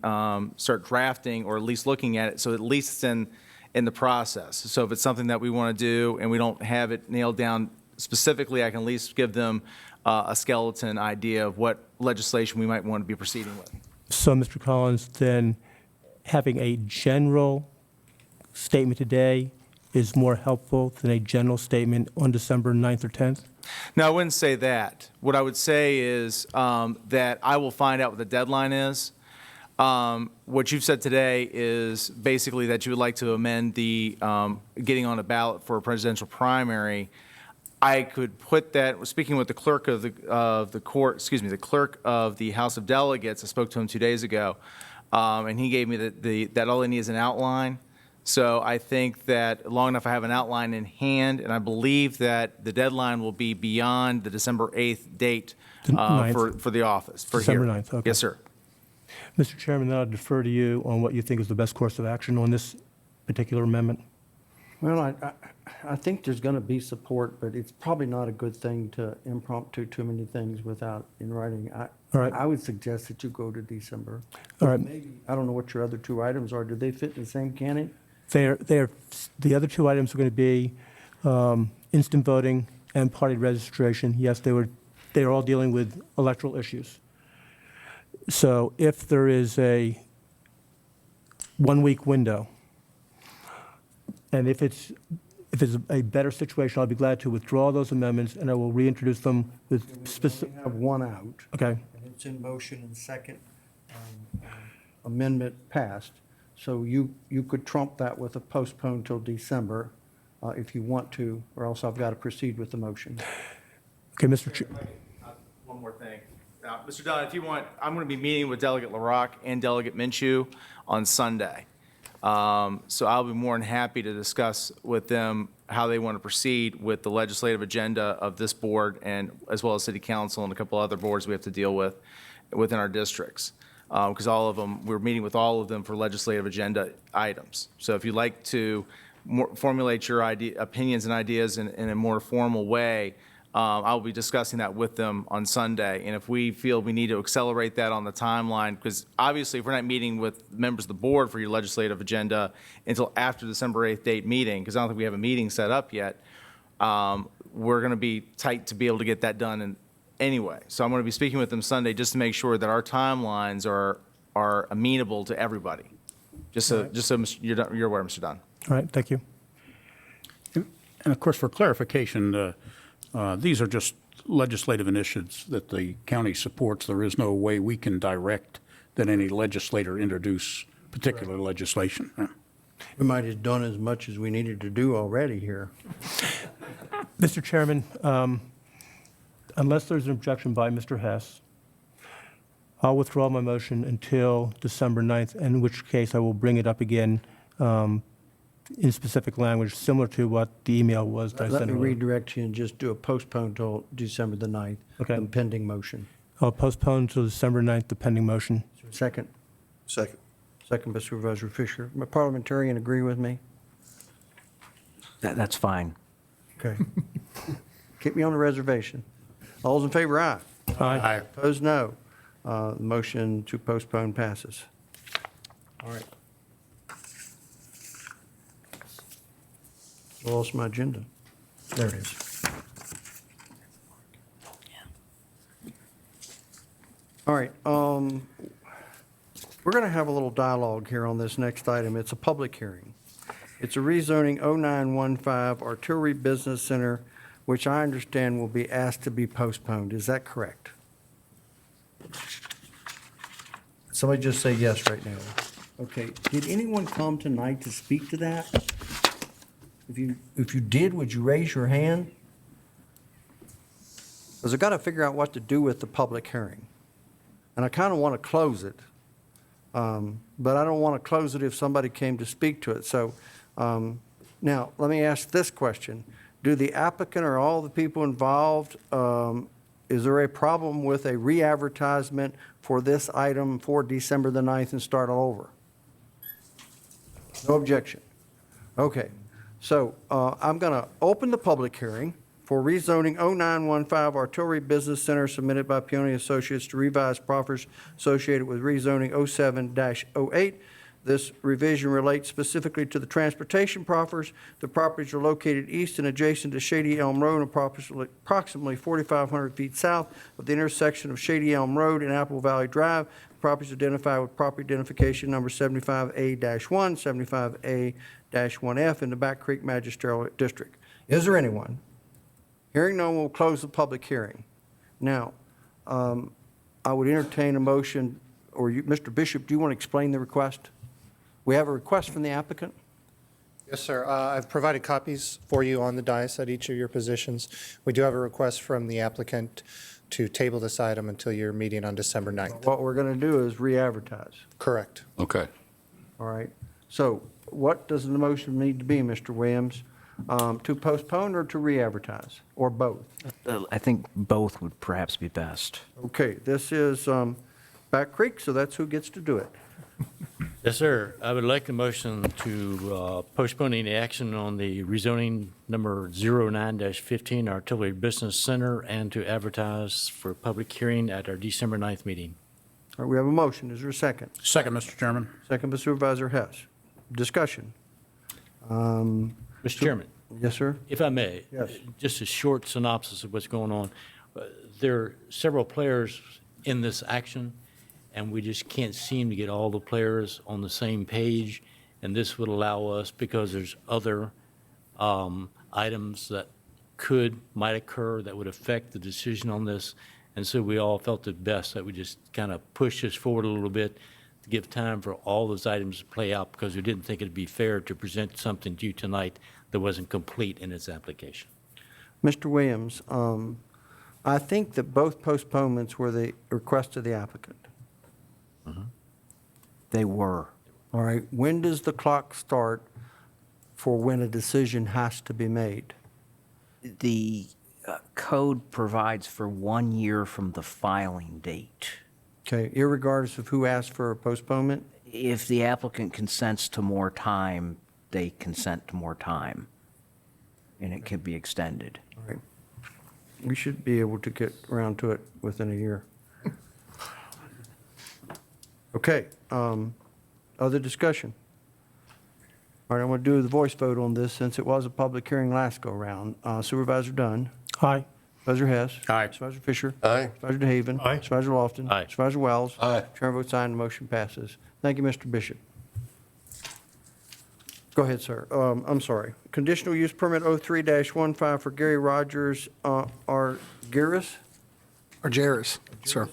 start drafting or at least looking at it, so at least it's in the process. So if it's something that we want to do and we don't have it nailed down specifically, I can at least give them a skeleton idea of what legislation we might want to be proceeding with. So, Mr. Collins, then having a general statement today is more helpful than a general statement on December 9th or 10th? No, I wouldn't say that. What I would say is that I will find out what the deadline is. What you've said today is basically that you would like to amend the getting on a ballot for a presidential primary. I could put that, speaking with the clerk of the court, excuse me, the clerk of the House of Delegates, I spoke to him 2 days ago, and he gave me that all I need is an outline. So I think that long enough I have an outline in hand, and I believe that the deadline will be beyond the December 8th date for the office. For December here. 9th, okay. Yes, sir. Mr. Chairman, then I'll defer to you on what you think is the best course of action on this particular amendment. Well, I think there's going to be support, but it's probably not a good thing to impromptu too many things without in writing. All right. I would suggest that you go to December. All right. Maybe, I don't know what your other 2 items are. Do they fit in the same cannon? The other 2 items are going to be instant voting and party registration. Yes, they are all dealing with electoral issues. So if there is a 1-week window, and if it's a better situation, I'll be glad to withdraw those amendments, and I will reintroduce them with specific. We have one out. Okay. And it's in motion and second amendment passed. So you could trump that with a postpone till December if you want to, or else I've got to proceed with the motion. Okay, Mr. Chair. One more thing. Mr. Dunn, if you want, I'm going to be meeting with Delegate LaRocque and Delegate Minshew on Sunday. So I'll be more than happy to discuss with them how they want to proceed with the legislative agenda of this board, and as well as City Council and a couple other boards we have to deal with within our districts. Because all of them, we're meeting with all of them for legislative agenda items. So if you'd like to formulate your opinions and ideas in a more formal way, I'll be discussing that with them on Sunday. And if we feel we need to accelerate that on the timeline, because obviously if we're not meeting with members of the board for your legislative agenda until after December 8th date meeting, because I don't think we have a meeting set up yet, we're going to be tight to be able to get that done anyway. So I'm going to be speaking with them Sunday just to make sure that our timelines are amenable to everybody. Just so you're aware, Mr. Dunn. All right, thank you. And of course, for clarification, these are just legislative initiatives that the county supports. There is no way we can direct that any legislator introduce particular legislation. We might have done as much as we needed to do already here. Mr. Chairman, unless there's an objection by Mr. Hess, I'll withdraw my motion until December 9th, in which case I will bring it up again in specific language, similar to what the email was that I Let sent me earlier. redirect you and just do a postpone till December the 9th. Okay. The pending motion. I'll postpone until December 9th, the pending motion. Second. Second. Second by Supervisor Fisher. My parliamentarian agree with me? That's fine. Okay. Keep me on the reservation. All those in favor, aye. Aye. Opposed, no. The motion to postpone passes. All right. Lost my agenda. There it is. All right. We're going to have a little dialogue here on this next item. It's a public hearing. It's a rezoning 0915 Artillery Business Center, which I understand will be asked to be postponed. Is that correct? Somebody just say yes right now. Okay, did anyone come tonight to speak to that? If you did, would you raise your hand? Because I've got to figure out what to do with the public hearing. And I kind of want to close it. But I don't want to close it if somebody came to speak to it. So now, let me ask this question. Do the applicant or all the people involved, is there a problem with a re-advertisement for this item for December the 9th and start all over? No objection. Okay, so I'm going to open the public hearing for rezoning 0915 Artillery Business Center submitted by Peony Associates to revise proffers associated with rezoning 07-08. This revision relates specifically to the transportation proffers. The properties are located east and adjacent to Shady Elm Road, approximately 4,500 feet south of the intersection of Shady Elm Road and Apple Valley Drive. Properties identified with property identification number 75A-1, 75A-1F in the Back Creek Magisterial District. Is there anyone? Hearing none, we'll close the public hearing. Now, I would entertain a motion, or you, Mr. Bishop, do you want to explain the request? We have a request from the applicant? Yes, sir. I've provided copies for you on the dais at each of your positions. We do have a request from the applicant to table this item until your meeting on December 9th. What we're going to do is re-advertise. Correct. Okay. All right. So what does the motion need to be, Mr. Williams? To postpone or to re-advertise, or both? I think both would perhaps be best. Okay, this is Back Creek, so that's who gets to do it. Yes, sir. I would like the motion to postpone any action on the rezoning number 09-15 Artillery Business Center and to advertise for public hearing at our December 9th meeting. All right, we have a motion. Is there a second? Second, Mr. Chairman. Second by Supervisor Hess. Discussion. Mr. Chairman, Yes, sir? if I may. Yes. Just a short synopsis of what's going on. There are several players in this action, and we just can't seem to get all the players on the same page. And this would allow us, because there's other items that might occur that would affect the decision on this. And so we all felt it best that we just kind of push this forward a little bit to give time for all those items to play out, because we didn't think it'd be fair to present something to you tonight that wasn't complete in its application. Mr. Williams, I think that both postponements were the request of the applicant. They were. All right, when does the clock start for when a decision has to be made? The code provides for 1 year from the filing date. Okay, irregardless of who asked for a postponement? If the applicant consents to more time, they consent to more time, and it could be extended. All right. We should be able to get around to it within a year. Okay, other discussion? All right, I'm going to do the voice vote on this since it was a public hearing last go-round. Supervisor Dunn? Aye. Supervisor Hess? Aye. Supervisor Fisher? Aye. Supervisor DeHaven? Aye. Supervisor Lofton? Aye. Supervisor Wells? Aye. Chair votes aye and the motion passes. Thank you, Mr. Bishop. Go ahead, sir. I'm sorry. Conditional use permit 03-15 for Gary Rogers, Argyris, Argyris, sir.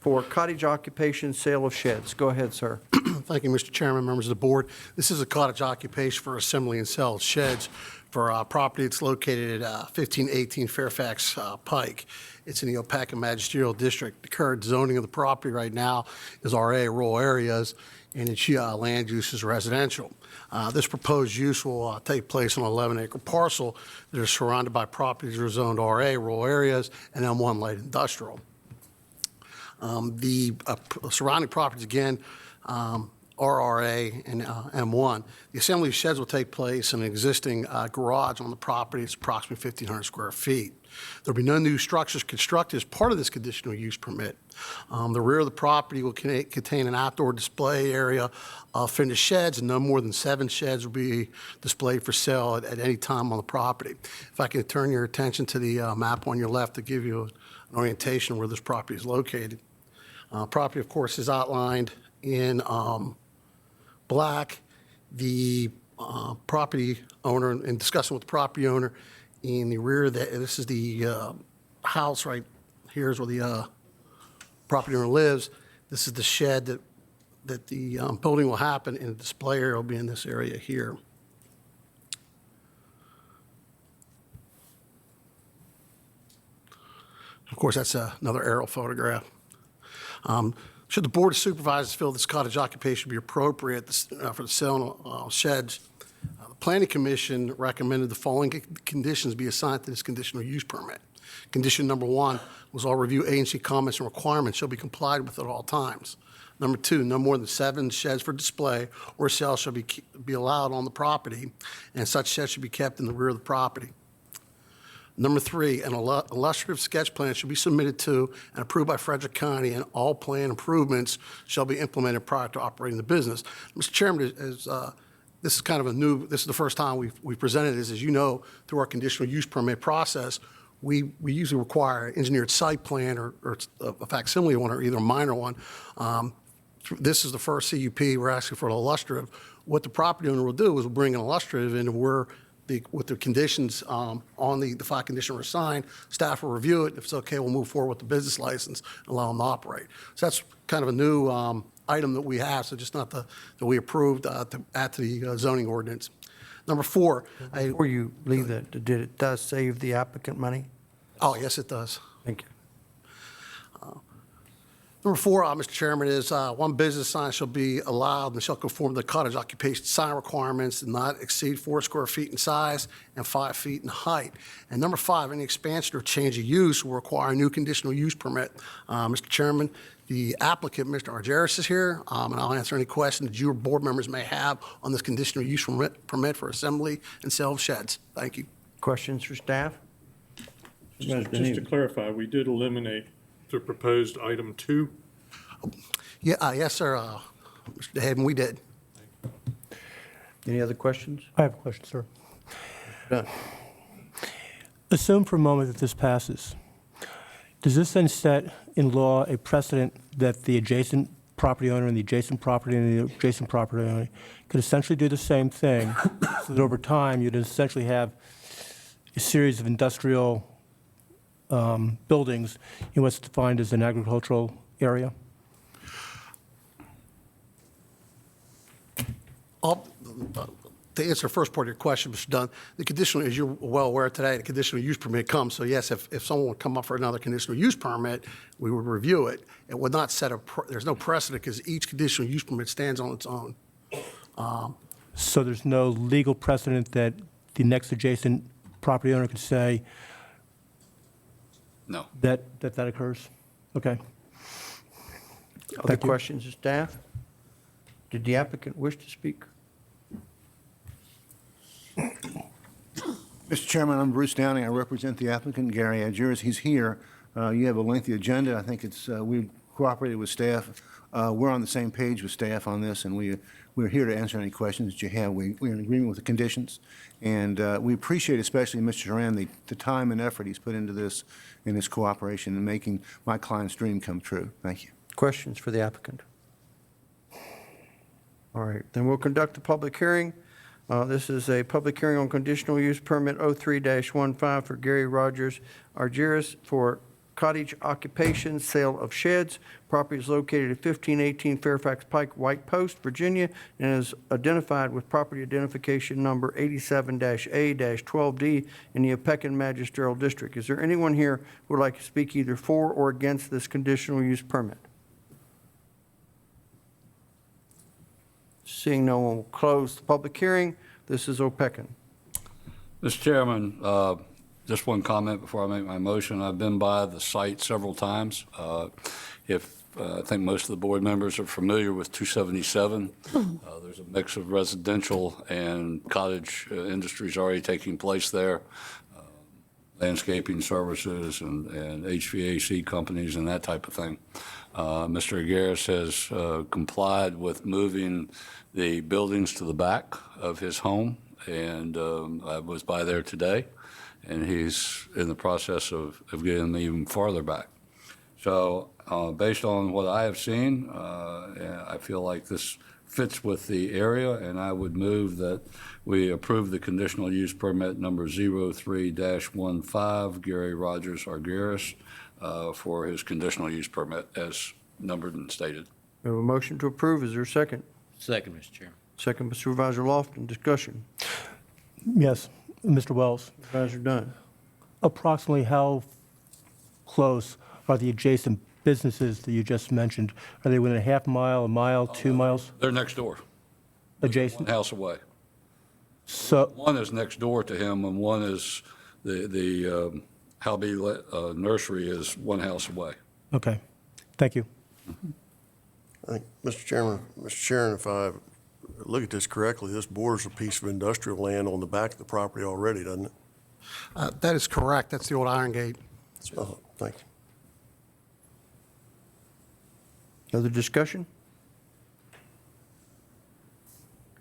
for cottage occupation sale of sheds. Go ahead, sir. Thank you, Mr. Chairman, members of the board. This is a cottage occupation for assembly and sale of sheds for a property that's located at 1518 Fairfax Pike. It's in the Opaka Magisterial District. The current zoning of the property right now is RA, rural areas, and its land use is residential. This proposed use will take place on an 11-acre parcel that are surrounded by properties that are zoned RA, rural areas, and M1 light industrial. The surrounding properties, again, RRA and M1. The assembly of sheds will take place in an existing garage on the property. It's approximately 1,500 square feet. There'll be no new structures constructed as part of this conditional use permit. The rear of the property will contain an outdoor display area of finished sheds, and no more than 7 sheds will be displayed for sale at any time on the property. If I can turn your attention to the map on your left to give you an orientation where this property is located. Property, of course, is outlined in black. The property owner and discussing with the property owner in the rear that this is the house right here is where the property owner lives. This is the shed that the building will happen, and the display area will be in this area here. Of course, that's another aerial photograph. Should the Board of Supervisors feel this cottage occupation be appropriate for the sale of sheds, the Planning Commission recommended the following conditions be assigned to this conditional use permit. Condition number 1 was all review agency comments and requirements shall be complied with at all times. Number 2, no more than 7 sheds for display or sale shall be allowed on the property, and such sheds should be kept in the rear of the property. Number 3, an illustrative sketch plan should be submitted to and approved by Frederick County, and all plan improvements shall be implemented prior to operating the business. Mr. Chairman, this is kind of this is the first time we've presented this. As you know, through our conditional use permit process, we usually require an engineered site plan or a facsimile one or either a minor one. This is the first CUP. We're asking for an illustrative. What the property owner will do is we'll bring an illustrative in where with the conditions on the 5 conditions are signed, staff will review it. If it's okay, we'll move forward with the business license and allow them to operate. So that's kind of a new item that we have, so just not that we approved to add to the zoning ordinance. Number 4. Before you leave that, did it does save the applicant money? Oh, yes, it does. Thank you. Number 4, Mr. Chairman, is 1 business sign shall be allowed and shall conform to the cottage occupation sign requirements and not exceed 4 square feet in size and 5 feet in height. And number 5, any expansion or change of use will require a new conditional use permit. Mr. Chairman, the applicant, Mr. Argyris, is here, and I'll answer any questions that your board members may have on this conditional use permit for assembly and sale of sheds. Thank you. Questions for staff? Just to clarify, we did eliminate the proposed item 2. Yeah, yes, sir. Mr. DeHaven, we did. Any other questions? I have a question, sir. Done. Assume for a moment that this passes. Does this then set in law a precedent that the adjacent property owner and the adjacent property and the adjacent property owner could essentially do the same thing, so that over time you'd essentially have a series of industrial buildings in what's defined as an agricultural area? To answer the first part of your question, Mr. Dunn, the conditional, as you're well aware today, the conditional use permit comes. So yes, if someone would come up for another conditional use permit, we would review it. It would not set there's no precedent because each conditional use permit stands on its own. So there's no legal precedent that the next adjacent property owner could say No. that occurs? Okay. Other Thank you. questions of staff? Did the applicant wish to speak? Mr. Chairman, I'm Bruce Downing. I represent the applicant, Gary Adjuris. He's here. You have a lengthy agenda. I think we cooperated with staff. We're on the same page with staff on this, and we're here to answer any questions that you have. We're in agreement with the conditions, and we appreciate especially Mr. Duran, the time and effort he's put into this in this cooperation and making my client's dream come true. Thank you. Questions for the applicant? All right, then we'll conduct a public hearing. This is a public hearing on conditional use permit 03-15 for Gary Rogers Argyris for cottage occupation, sale of sheds. Property is located at 1518 Fairfax Pike, White Post, Virginia, and is identified with property identification number 87-A-12D in the Opequon Magisterial District. Is there anyone here who would like to speak either for or against this conditional use permit? Seeing no one will close the public hearing. This is Opequon. Mr. Chairman, just one comment before I make my motion. I've been by the site several times. I think most of the board members are familiar with 277. There's a mix of residential and cottage industries already taking place there, landscaping services and HVAC companies and that type of thing. Mr. Argyris has complied with moving the buildings to the back of his home, and I was by there today, and he's in the process of getting them even farther back. So based on what I have seen, I feel like this fits with the area, and I would move that we approve the conditional use permit number 03-15, Gary Rogers Argueras, for his conditional use permit as numbered and stated. We have a motion to approve. Is there a second? Second, Mr. Chairman. Second by Supervisor Lofton. Discussion. Yes, Mr. Wells. Supervisor Dunn. Approximately how close are the adjacent businesses that you just mentioned? Are they within a half mile, a mile, 2 miles They're next door, adjacent? one house away. So, One is next door to him, and one is the Halby Nursery is one house away. okay, thank you. I think, Mr. Chairman, if I look at this correctly, this borders a piece of industrial land on the back of the property already, doesn't it? That is correct. That's the old Iron Gate. Oh, thank you. Other discussion?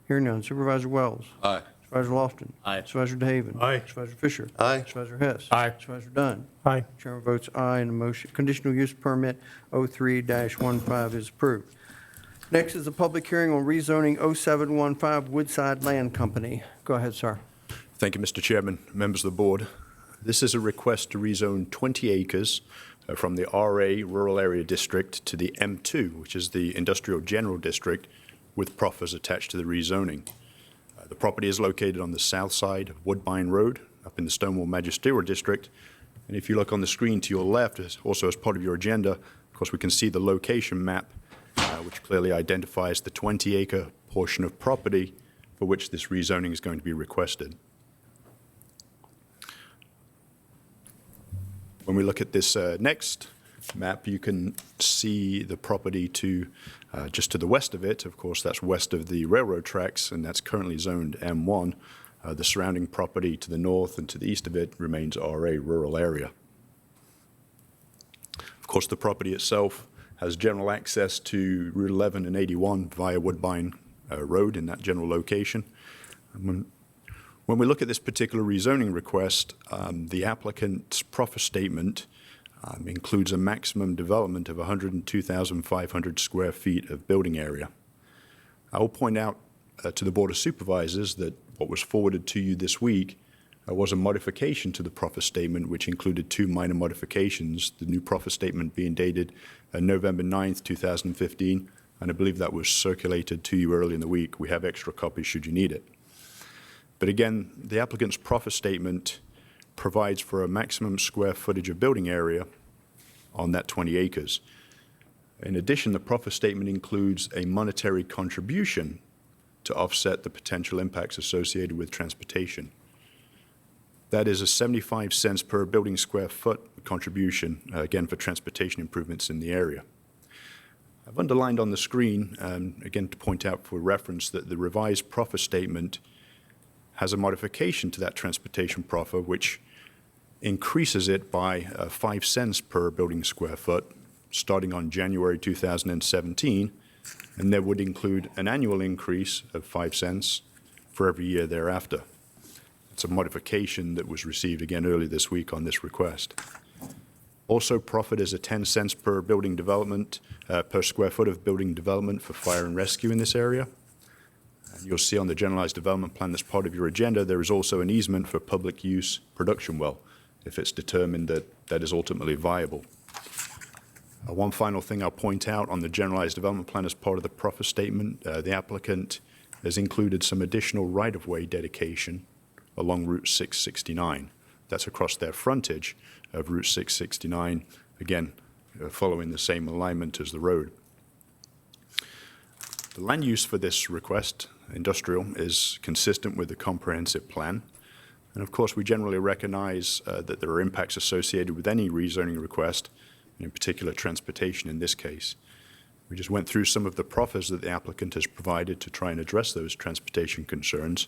Hearing none. Supervisor Wells. Aye. Supervisor Lofton. Aye. Supervisor DeHaven. Aye. Supervisor Fisher. Aye. Supervisor Hess. Aye. Supervisor Dunn. Aye. Chairman votes aye, and the motion, conditional use permit 03-15 is approved. Next is a public hearing on rezoning 0715 Woodside Land Company. Go ahead, sir. Thank you, Mr. Chairman, members of the board. This is a request to rezone 20 acres from the RA Rural Area District to the M2, which is the Industrial General District, with proffers attached to the rezoning. The property is located on the south side of Woodbine Road, up in the Stonewall Magisterial District. And if you look on the screen to your left, also as part of your agenda, of course, we can see the location map, which clearly identifies the 20-acre portion of property for which this rezoning is going to be requested. When we look at this next map, you can see the property to just to the west of it. Of course, that's west of the railroad tracks, and that's currently zoned M1. The surrounding property to the north and to the east of it remains RA rural area. Of course, the property itself has general access to Route 11 and 81 via Woodbine Road in that general location. And when we look at this particular rezoning request, the applicant's proffer statement includes a maximum development of 102,500 square feet of building area. I will point out to the Board of Supervisors that what was forwarded to you this week was a modification to the proffer statement, which included 2 minor modifications, the new proffer statement being dated November 9th, 2015, and I believe that was circulated to you early in the week. We have extra copies should you need it. But again, the applicant's proffer statement provides for a maximum square footage of building area on that 20 acres. In addition, the proffer statement includes a monetary contribution to offset the potential impacts associated with transportation. That is a 75 cents per building square foot contribution, again, for transportation improvements in the area. I've underlined on the screen, again, to point out for reference that the revised proffer statement has a modification to that transportation proffer, which increases it by 5 cents per building square foot, starting on January 2017, and that would include an annual increase of 5 cents for every year thereafter. It's a modification that was received again early this week on this request. Also proffered is a 10 cents per building development, per square foot of building development for fire and rescue in this area. And you'll see on the generalized development plan that's part of your agenda, there is also an easement for public use production well, if it's determined that that is ultimately viable. One final thing I'll point out on the generalized development plan as part of the proffer statement, the applicant has included some additional right-of-way dedication along Route 669. That's across their frontage of Route 669, again, following the same alignment as the road. The land use for this request, industrial, is consistent with the comprehensive plan. And of course, we generally recognize that there are impacts associated with any rezoning request, and in particular transportation in this case. We just went through some of the proffers that the applicant has provided to try and address those transportation concerns.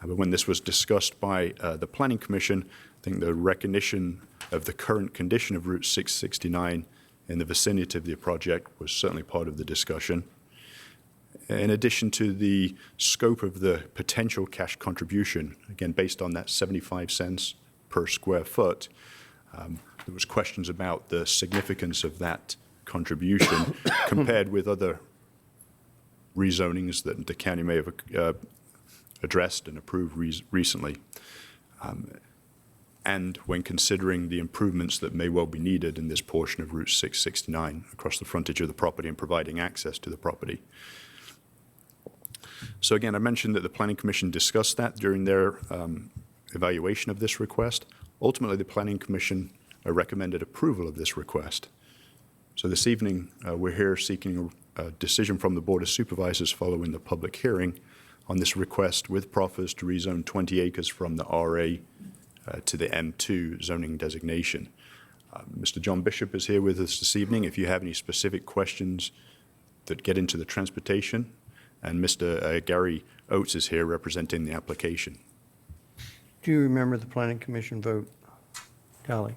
But when this was discussed by the Planning Commission, I think the recognition of the current condition of Route 669 in the vicinity of the project was certainly part of the discussion. In addition to the scope of the potential cash contribution, again, based on that 75 cents per square foot, There was questions about the significance of that contribution compared with other rezonings that the county may have addressed and approved recently. And when considering the improvements that may well be needed in this portion of Route 669 across the frontage of the property and providing access to the property. So again, I mentioned that the Planning Commission discussed that during their evaluation of this request. Ultimately, the Planning Commission recommended approval of this request. So this evening, we're here seeking a decision from the Board of Supervisors following the public hearing on this request with proffers to rezone 20 acres from the RA to the M2 zoning designation. Mr. John Bishop is here with us this evening. If you have any specific questions that get into the transportation, and Mr. Gary Oates is here representing the application. Do you remember the Planning Commission vote, Callie?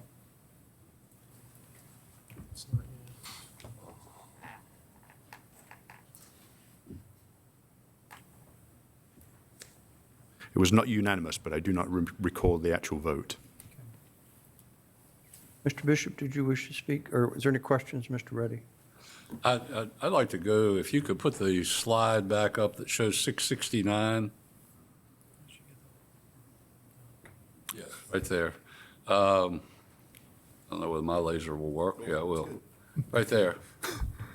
It was not unanimous, but I do not recall the actual vote. Mr. Bishop, did you wish to speak, or is there any questions, Mr. Reddy? I'd like to go, if you could put the slide back up that shows 669. Yeah, right there. I don't know whether my laser will work. Yeah, it will. Right there.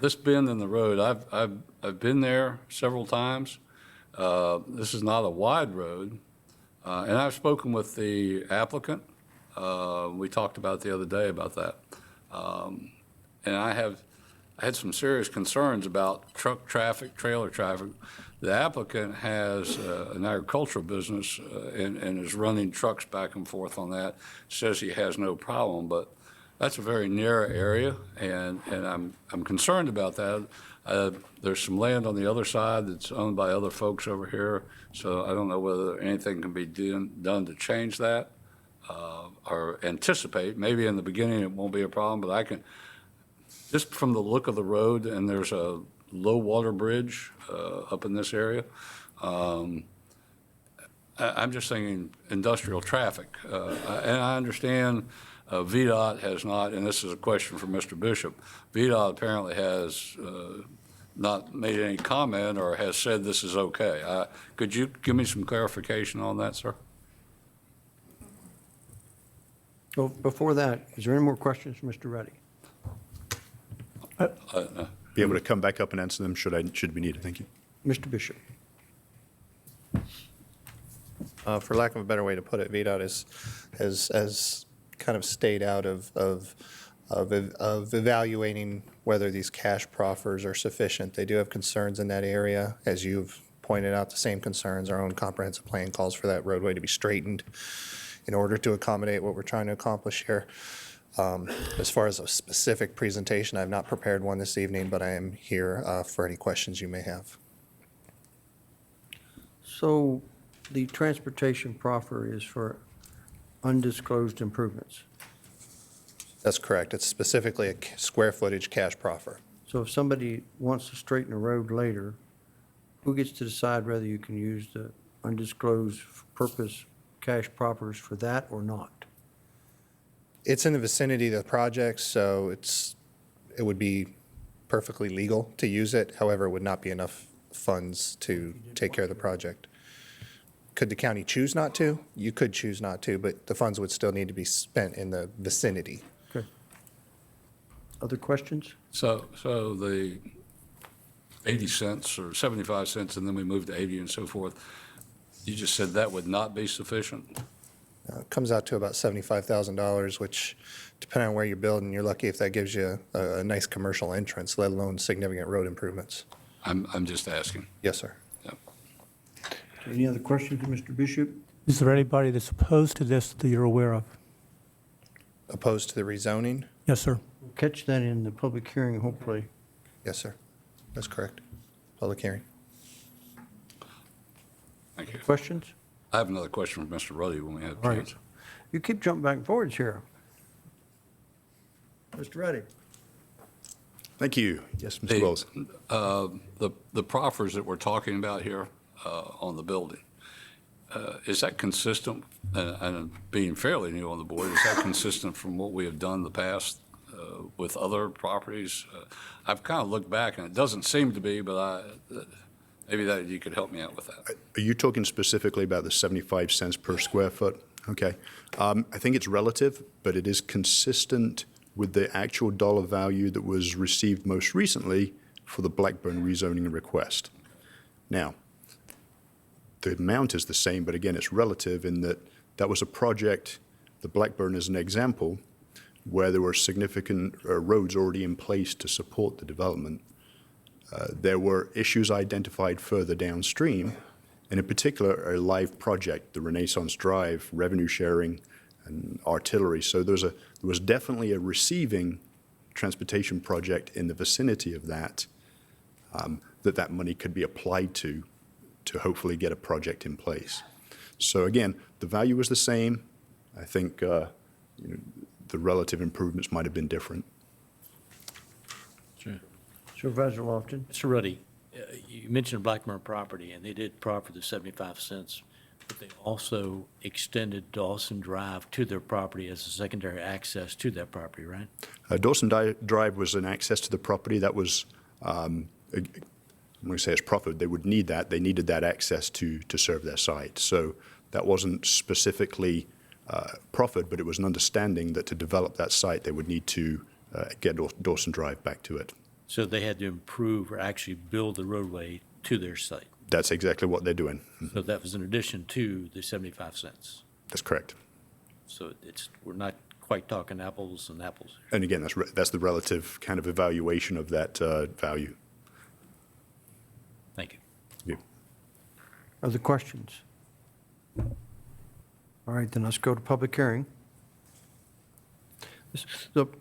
This bend in the road, I've been there several times. This is not a wide road. And I've spoken with the applicant. We talked about it the other day about that. And I had some serious concerns about truck traffic, trailer traffic. The applicant has an agricultural business and is running trucks back and forth on that. Says he has no problem, but that's a very narrow area, and I'm concerned about that. There's some land on the other side that's owned by other folks over here, so I don't know whether anything can be done to change that or anticipate. Maybe in the beginning it won't be a problem, but I can, just from the look of the road, and there's a low water bridge up in this area. I'm just thinking industrial traffic. And I understand VDOT has not, and this is a question for Mr. Bishop, VDOT apparently has not made any comment or has said this is okay. Could you give me some clarification on that, sir? Well, before that, is there any more questions for Mr. Reddy? Be able to come back up and answer them should be needed. Thank you. Mr. Bishop. For lack of a better way to put it, VDOT has kind of stayed out of evaluating whether these cash proffers are sufficient. They do have concerns in that area. As you've pointed out, the same concerns. Our own comprehensive plan calls for that roadway to be straightened in order to accommodate what we're trying to accomplish here. As far as a specific presentation, I've not prepared one this evening, but I am here for any questions you may have. So the transportation proffer is for undisclosed improvements. That's correct. It's specifically a square footage cash proffer. So if somebody wants to straighten a road later, who gets to decide whether you can use the undisclosed purpose cash proffers for that or not? It's in the vicinity of the project, so it would be perfectly legal to use it. However, it would not be enough funds to take care of the project. Could the county choose not to? You could choose not to, but the funds would still need to be spent in the vicinity. Okay. Other questions? So the 80 cents or 75 cents, and then we moved to 80 and so forth, you just said that would not be sufficient? It comes out to about $75,000, which, depending on where you're building, you're lucky if that gives you a nice commercial entrance, let alone significant road improvements. I'm just asking. Yes, sir. Yep. Any other questions for Mr. Bishop? Is there anybody that's opposed to this that you're aware of? Opposed to the rezoning? Yes, sir. We'll catch that in the public hearing, hopefully. Yes, sir. That's correct. Public hearing. Thank you. Questions? I have another question for Mr. Ruddy when we have a All right. chance. You keep jumping back and forwards here. Mr. Reddy. Thank you. Yes, Mr. Wells. The proffers that we're talking about here on the building, Is that consistent, and being fairly new on the board, is that consistent from what we have done in the past with other properties? I've kind of looked back, and it doesn't seem to be, but maybe that you could help me out with that. Are you talking specifically about the 75 cents per square foot? Okay. I think it's relative, but it is consistent with the actual dollar value that was received most recently for the Blackburn rezoning request. Now, the amount is the same, but again, it's relative in that that was a project, the Blackburn is an example, where there were significant roads already in place to support the development. There were issues identified further downstream, and in particular, a live project, the Renaissance Drive, revenue sharing, and artillery. So there was definitely a receiving transportation project in the vicinity of that, that money could be applied to hopefully get a project in place. So again, the value was the same. I think the relative improvements might have been different. Sure. Supervisor Lofton. Mr. Ruddy, you mentioned Blackburn property, and they did proffer the 75 cents, but they also extended Dawson Drive to their property as a secondary access to that property, right? Dawson Drive was an access to the property that was, I'm going to say it's proffered. They would need that. They needed that access to serve their site. So that wasn't specifically proffered, but it was an understanding that to develop that site, they would need to get Dawson Drive back to it. So they had to improve or actually build the roadway to their site. That's exactly what they're doing. So that was in addition to the 75 cents. That's correct. So we're not quite talking apples and apples. And again, that's the relative kind of evaluation of that value. Thank you. You. Other questions? All right, then let's go to public hearing.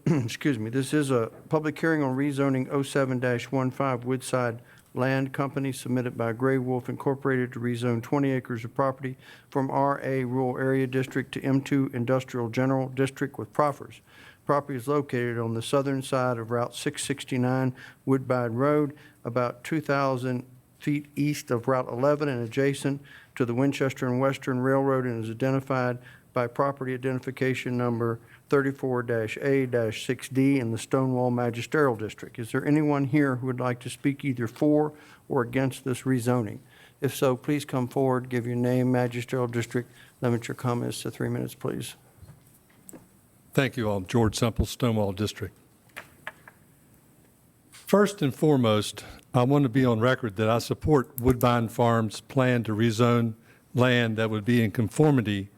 Excuse me, this is a public hearing on rezoning 07-15 Woodside Land Company submitted by Gray Wolf Incorporated to rezone 20 acres of property from RA Rural Area District to M2 Industrial General District with proffers. Property is located on the southern side of Route 669 Woodbine Road, about 2,000 feet east of Route 11 and adjacent to the Winchester and Western Railroad, and is identified by property identification number 34-A-6D in the Stonewall Magisterial District. Is there anyone here who would like to speak either for or against this rezoning? If so, please come forward, give your name, Magisterial District, limit your comments to 3 minutes, please. Thank you all. George Semple, Stonewall District. First and foremost, I want to be on record that I support Woodbine Farms' plan to rezone land that would be in conformity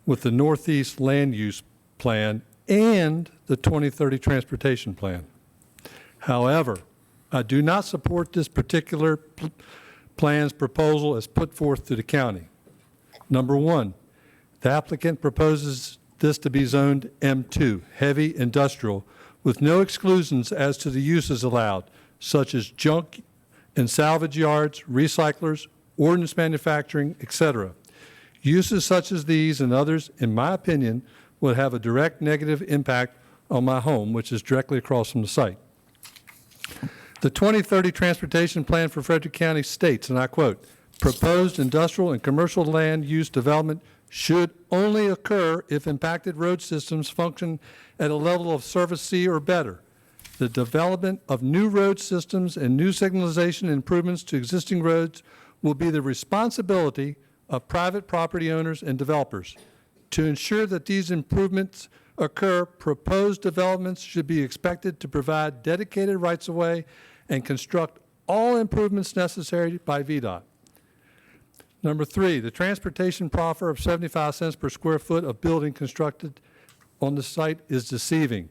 with the Northeast Land Use Plan and the 2030 Transportation Plan. However, I do not support this particular plan's proposal as put forth to the county. Number one, the applicant proposes this to be zoned M2, heavy industrial, with no exclusions as to the uses allowed, such as junk and salvage yards, recyclers, ordnance manufacturing, etc. Uses such as these and others, in my opinion, would have a direct negative impact on my home, which is directly across from the site. The 2030 Transportation Plan for Frederick County states, and I quote, "Proposed industrial and commercial land use development should only occur if impacted road systems function at a level of service C or better. The development of new road systems and new signalization improvements to existing roads will be the responsibility of private property owners and developers. To ensure that these improvements occur, proposed developments should be expected to provide dedicated rights-of-way and construct all improvements necessary by VDOT. Number three, the transportation proffer of 75 cents per square foot of building constructed on the site is deceiving.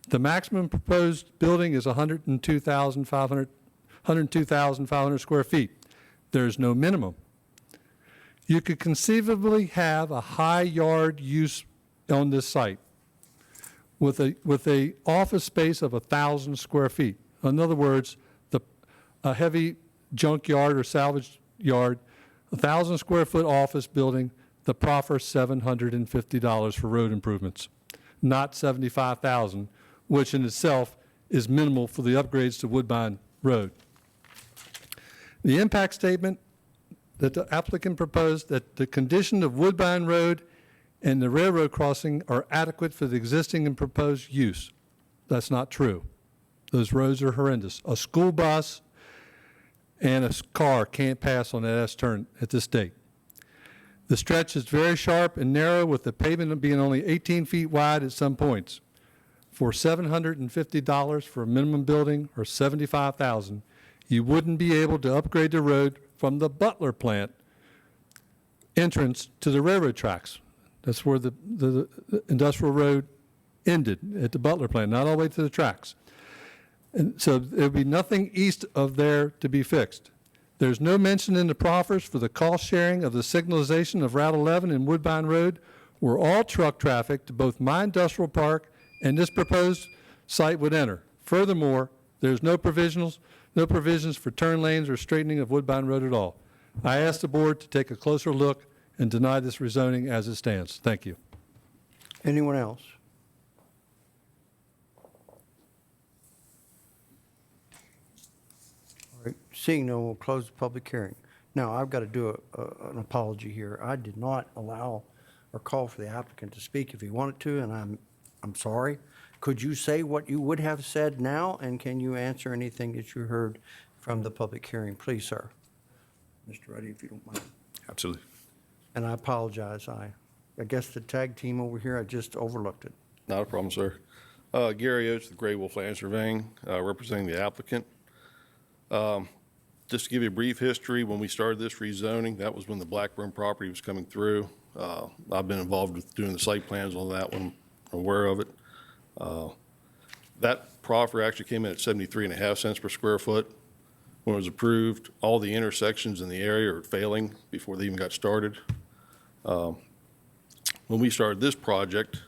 The maximum proposed building is 102,500 square feet. There is no minimum. You could conceivably have a high yard use on this site with a office space of 1,000 square feet. In other words, a heavy junk yard or salvage yard, 1,000 square foot office building, the proffer $750 for road improvements, not $75,000, which in itself is minimal for the upgrades to Woodbine Road. The impact statement that the applicant proposed that the condition of Woodbine Road and the railroad crossing are adequate for the existing and proposed use. That's not true. Those roads are horrendous. A school bus and a car can't pass on that S-turn at this date. The stretch is very sharp and narrow, with the pavement being only 18 feet wide at some points. For $750 for a minimum building, or $75,000, you wouldn't be able to upgrade the road from the Butler plant entrance to the railroad tracks. That's where the industrial road ended, at the Butler plant, not all the way to the tracks. And so there'd be nothing east of there to be fixed. There's no mention in the proffers for the cost sharing of the signalization of Route 11 and Woodbine Road, where all truck traffic to both my industrial park and this proposed site would enter. Furthermore, there's no provisions for turn lanes or straightening of Woodbine Road at all. I ask the board to take a closer look and deny this rezoning as it stands. Thank you. Anyone else? All right, seeing no, we'll close the public hearing. Now, I've got to do an apology here. I did not allow or call for the applicant to speak if he wanted to, and I'm sorry. Could you say what you would have said now, and can you answer anything that you heard from the public hearing? Please, sir. Mr. Ruddy, if you don't mind. Absolutely. And I apologize. I guess the tag team over here, I just overlooked it. Not a problem, sir. Gary Oates, the Gray Wolf Land Surveying, representing the applicant. Just to give you a brief history, when we started this rezoning, that was when the Blackburn property was coming through. I've been involved with doing the site plans on that one, I'm aware of it. That proffer actually came in at 73.5 cents per square foot. When it was approved, all the intersections in the area are failing before they even got started. When we started this project,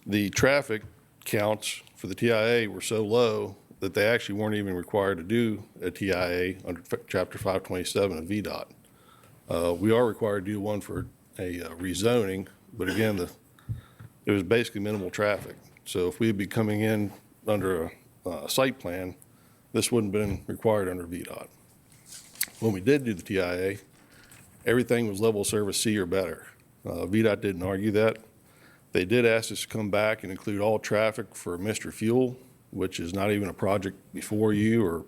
the traffic counts for the TIA were so low that they actually weren't even required to do a TIA under Chapter 527 of VDOT. We are required to do one for a rezoning, but again, it was basically minimal traffic. So if we'd be coming in under a site plan, this wouldn't have been required under VDOT. When we did do the TIA, everything was level service C or better. VDOT didn't argue that. They did ask us to come back and include all traffic for Mr. Fuel, which is not even a project before you or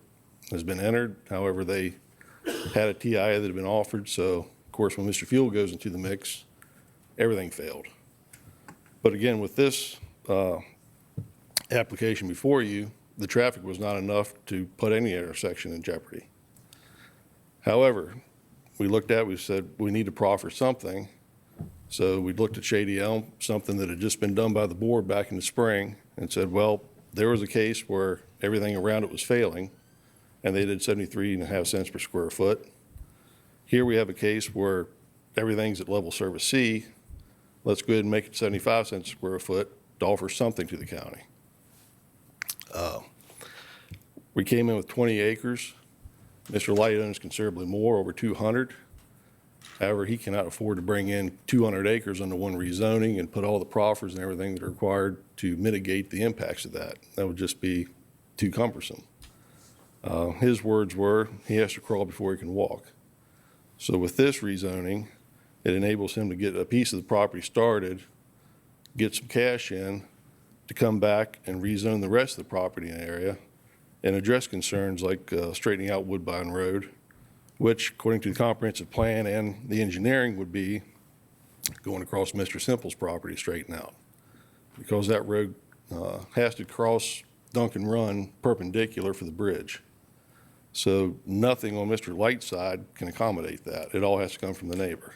has been entered. However, they had a TIA that had been offered. So, of course, when Mr. Fuel goes into the mix, everything failed. But again, with this application before you, the traffic was not enough to put any intersection in jeopardy. However, we said we need to proffer something. So we looked at Shady Elm, something that had just been done by the board back in the spring, and said, well, there was a case where everything around it was failing, and they did 73.5 cents per square foot. Here we have a case where everything's at level service C. Let's go ahead and make it 75 cents a square foot to offer something to the county. We came in with 20 acres. Mr. Light owns considerably more, over 200. However, he cannot afford to bring in 200 acres under one rezoning and put all the proffers and everything that are required to mitigate the impacts of that. That would just be too cumbersome. His words were, he has to crawl before he can walk. So with this rezoning, it enables him to get a piece of the property started, get some cash in, to come back and rezone the rest of the property in the area and address concerns like straightening out Woodbine Road, which, according to the comprehensive plan and the engineering, would be going across Mr. Simple's property straighten out. Because that road has to cross Duncan Run perpendicular for the bridge. So nothing on Mr. Light's side can accommodate that. It all has to come from the neighbor.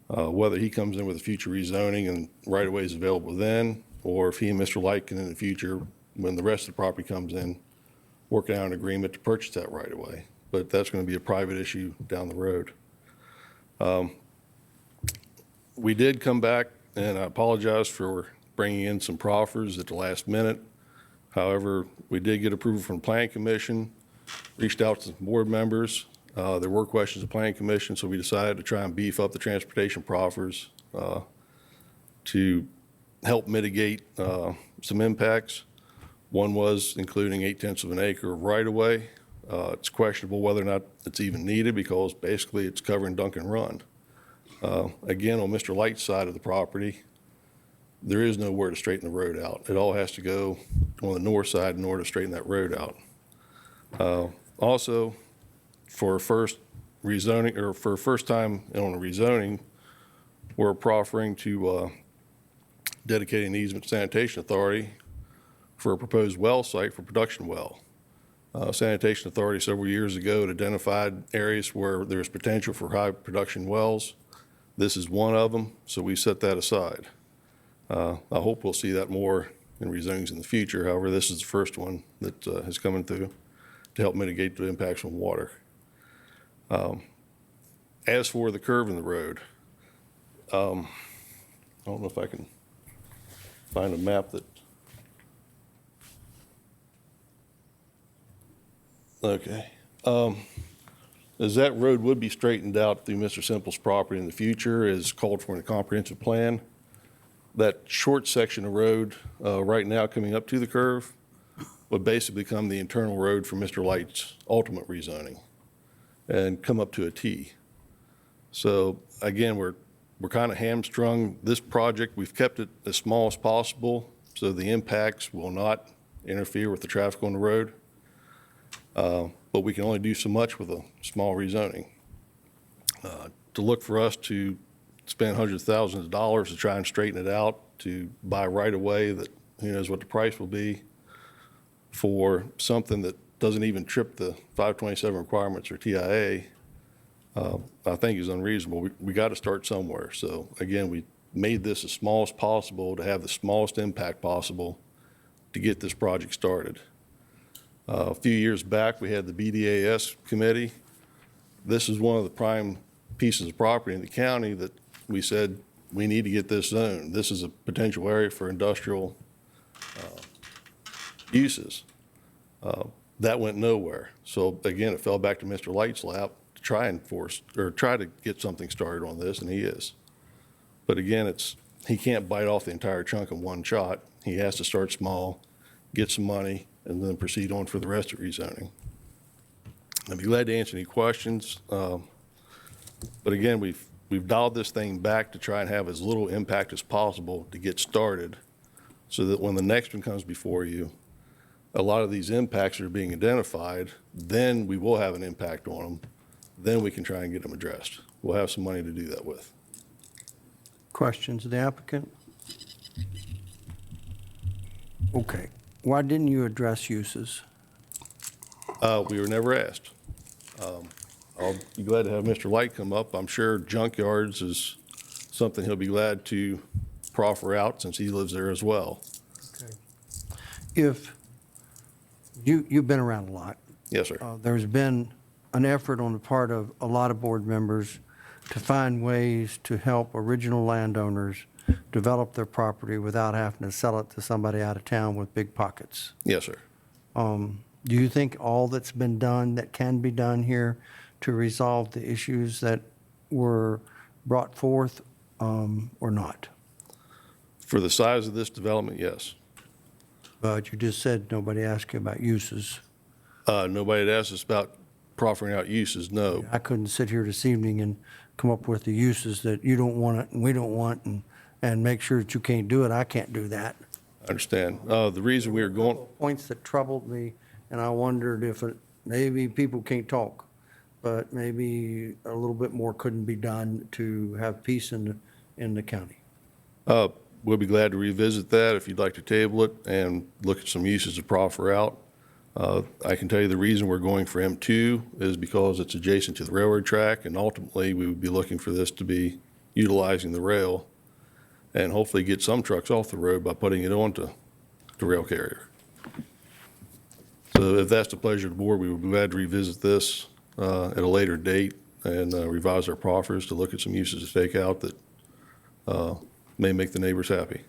Whether he comes in with a future rezoning and right-of-way is available then, or if he and Mr. Light can in the future, when the rest of the property comes in, work out an agreement to purchase that right-of-way. But that's going to be a private issue down the road. We did come back, and I apologize for bringing in some proffers at the last minute. However, we did get approval from the Planning Commission, reached out to some board members. There were questions of Planning Commission, so we decided to try and beef up the transportation proffers to help mitigate some impacts. One was including 0.8 of an acre of right-of-way It's questionable whether or not it's even needed because basically it's covering Duncan Run. Again, on Mr. Light's side of the property, there is nowhere to straighten the road out. It all has to go on the north side in order to straighten that road out. Also, for first rezoning, or for first time on a rezoning, we're proffering to dedicate an easement to sanitation authority for a proposed well site for production well. Sanitation Authority several years ago had identified areas where there's potential for high production wells. This is one of them, so we set that aside. I hope we'll see that more in rezonings in the future. However, this is the first one that has come through to help mitigate the impacts on water. As for the curve in the road, I don't know if I can find a map that. Okay. As that road would be straightened out through Mr. Simple's property in the future as called for in a comprehensive plan, that short section of road right now coming up to the curve would basically become the internal road for Mr. Light's ultimate rezoning and come up to a T. So again, we're kind of hamstrung. This project, we've kept it as small as possible so the impacts will not interfere with the traffic on the road. But we can only do so much with a small rezoning. To look for us to spend hundreds of thousands of dollars to try and straighten it out, to buy right away that who knows what the price will be for something that doesn't even trip the 527 requirements or TIA, I think is unreasonable. We got to start somewhere. So again, we made this as small as possible to have the smallest impact possible to get this project started. A few years back, we had the BDAS committee. This is one of the prime pieces of property in the county that we said we need to get this zoned. This is a potential area for industrial uses. That went nowhere. So again, it fell back to Mr. Light's lap to try and try to get something started on this, and he is. But again, he can't bite off the entire chunk in one shot. He has to start small, get some money, and then proceed on for the rest of rezoning. I'd be glad to answer any questions. But again, we've dialed this thing back to try and have as little impact as possible to get started so that when the next one comes before you, a lot of these impacts are being identified, then we will have an impact on them. Then we can try and get them addressed. We'll have some money to do that with. Questions of the applicant? Okay. Why didn't you address uses? We were never asked. I'll be glad to have Mr. Light come up. I'm sure junkyards is something he'll be glad to proffer out since he lives there as well. Okay. If you've been around a lot. Yes, sir. There's been an effort on the part of a lot of board members to find ways to help original landowners develop their property without having to sell it to somebody out of town with big pockets. Yes, sir. Do you think all that's been done that can be done here to resolve the issues that were brought forth or not? For the size of this development, yes. But you just said nobody asked you about uses. Nobody had asked us about proffering out uses, no. I couldn't sit here this evening and come up with the uses that you don't want it and we don't want and make sure that you can't do it. I can't do that. I understand. The reason we were going. Points that troubled me, and I wondered if maybe people can't talk, but maybe a little bit more couldn't be done to have peace in the county. We'll be glad to revisit that if you'd like to table it and look at some uses to proffer out. I can tell you the reason we're going for M2 is because it's adjacent to the railroad track, and ultimately we would be looking for this to be utilizing the rail and hopefully get some trucks off the road by putting it onto the rail carrier. So if that's the pleasure of the board, we would be glad to revisit this at a later date and revise our proffers to look at some uses to take out that may make the neighbors happy.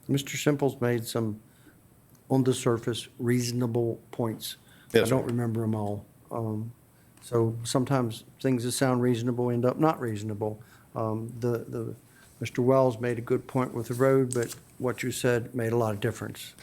Mr. Simple's made some, on the surface, reasonable points. Yes, I don't sir. remember them all. So sometimes things that sound reasonable end up not reasonable. Mr. Wells made a good point with the road, but what you said made a lot of difference.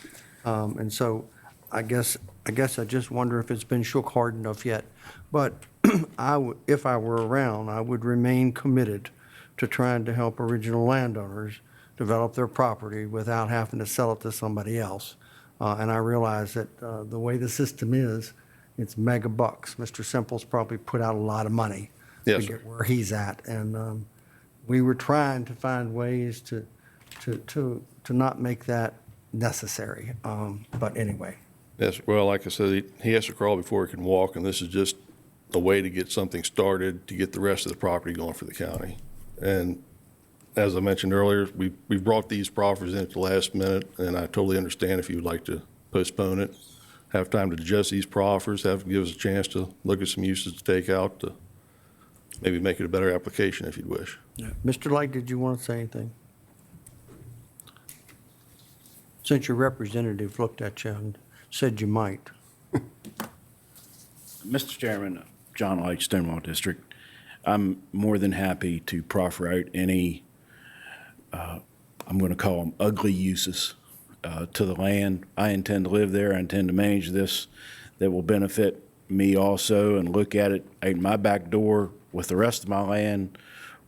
And so I guess I just wonder if it's been shook hard enough yet. But if I were around, I would remain committed to trying to help original landowners develop their property without having to sell it to somebody else. And I realize that the way the system is, it's mega bucks. Mr. Simple's probably put out a lot of money to Yes, sir. get where he's at. And we were trying to find ways to not make that necessary. But anyway. Yes, well, like I said, he has to crawl before he can walk, and this is just a way to get something started, to get the rest of the property going for the county. And as I mentioned earlier, we've brought these proffers in at the last minute, and I totally understand if you would like to postpone it, have time to digest these proffers, give us a chance to look at some uses to take out to maybe make it a better application if you'd wish. Mr. Light, did you want to say anything? Since your representative looked at you and said you might. Mr. Chairman, John Light, Stonewall District. I'm more than happy to proffer out any, I'm going to call them ugly uses to the land. I intend to live there. I intend to manage this that will benefit me also, and look at it out my back door with the rest of my land,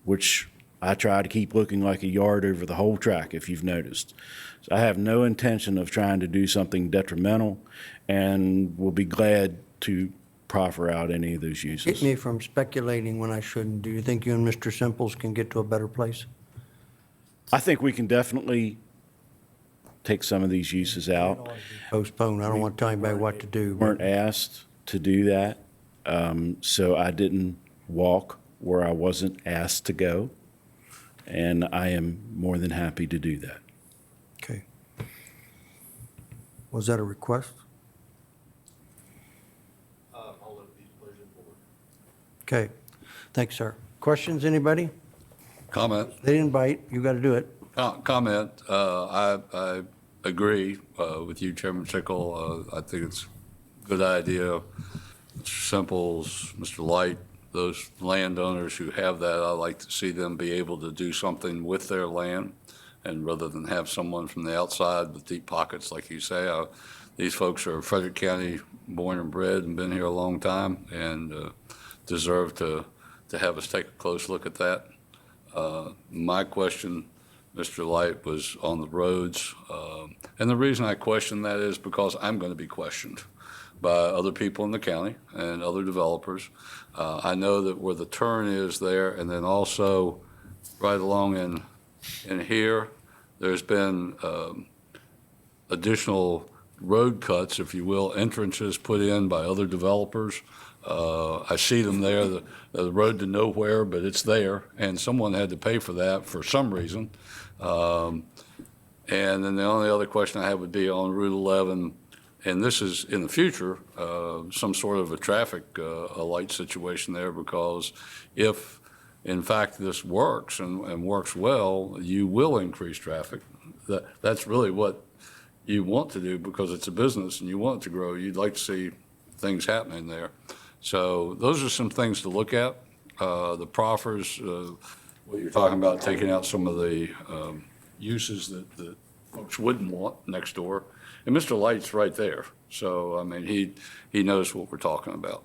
which I try to keep looking like a yard over the whole track, if you've noticed. So I have no intention of trying to do something detrimental, and will be glad to proffer out any of those uses. Keep me from speculating when I shouldn't. Do you think you and Mr. Simples can get to a better place? I think we can definitely take some of these uses out. Postpone. I don't want to tell anybody what to do. Weren't asked to do that, so I didn't walk where I wasn't asked to go, and I am more than happy to do that. Okay. Was that a request? Okay. Thanks, sir. Questions, anybody? Comment. They didn't bite. You got to do it. Comment. I agree with you, Chairman Sickle. I think it's a good idea. Mr. Simples, Mr. Light, those landowners who have that, I like to see them be able to do something with their land. And rather than have someone from the outside with deep pockets, like you say, these folks are Frederick County born and bred and been here a long time, and deserve to have us take a close look at that. My question, Mr. Light, was on the roads. And the reason I question that is because I'm going to be questioned by other people in the county and other developers. I know that where the turn is there, and then also right along in here, there's been additional road cuts, if you will, entrances put in by other developers. I see them there, the road to nowhere, but it's there, and someone had to pay for that for some reason. And then the only other question I have would be on Route 11, and this is in the future, some sort of a traffic a light situation there, because if, in fact, this works and works well, you will increase traffic. That's really what you want to do, because it's a business and you want it to grow. You'd like to see things happening there. So those are some things to look at. The proffers, what you're talking about, taking out some of the uses that folks wouldn't want next door. And Mr. Light's right there. So, I mean, he knows what we're talking about.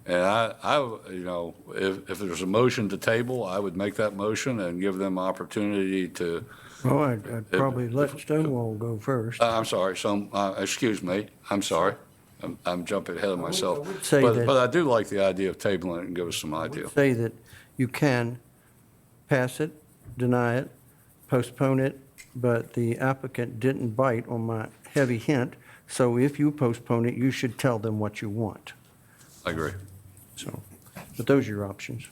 And I you know, if there's a motion to table, I would make that motion and give them opportunity to. Well, I'd probably let Stonewall go first. I'm sorry, excuse me, I'm sorry. I'm jumping ahead of myself. I would say that- But I do like the idea of tabling it and give us some idea. Say that you can pass it, deny it, postpone it, but the applicant didn't bite on my heavy hint. So if you postpone it, you should tell them what you want. I agree. So, but those are your options.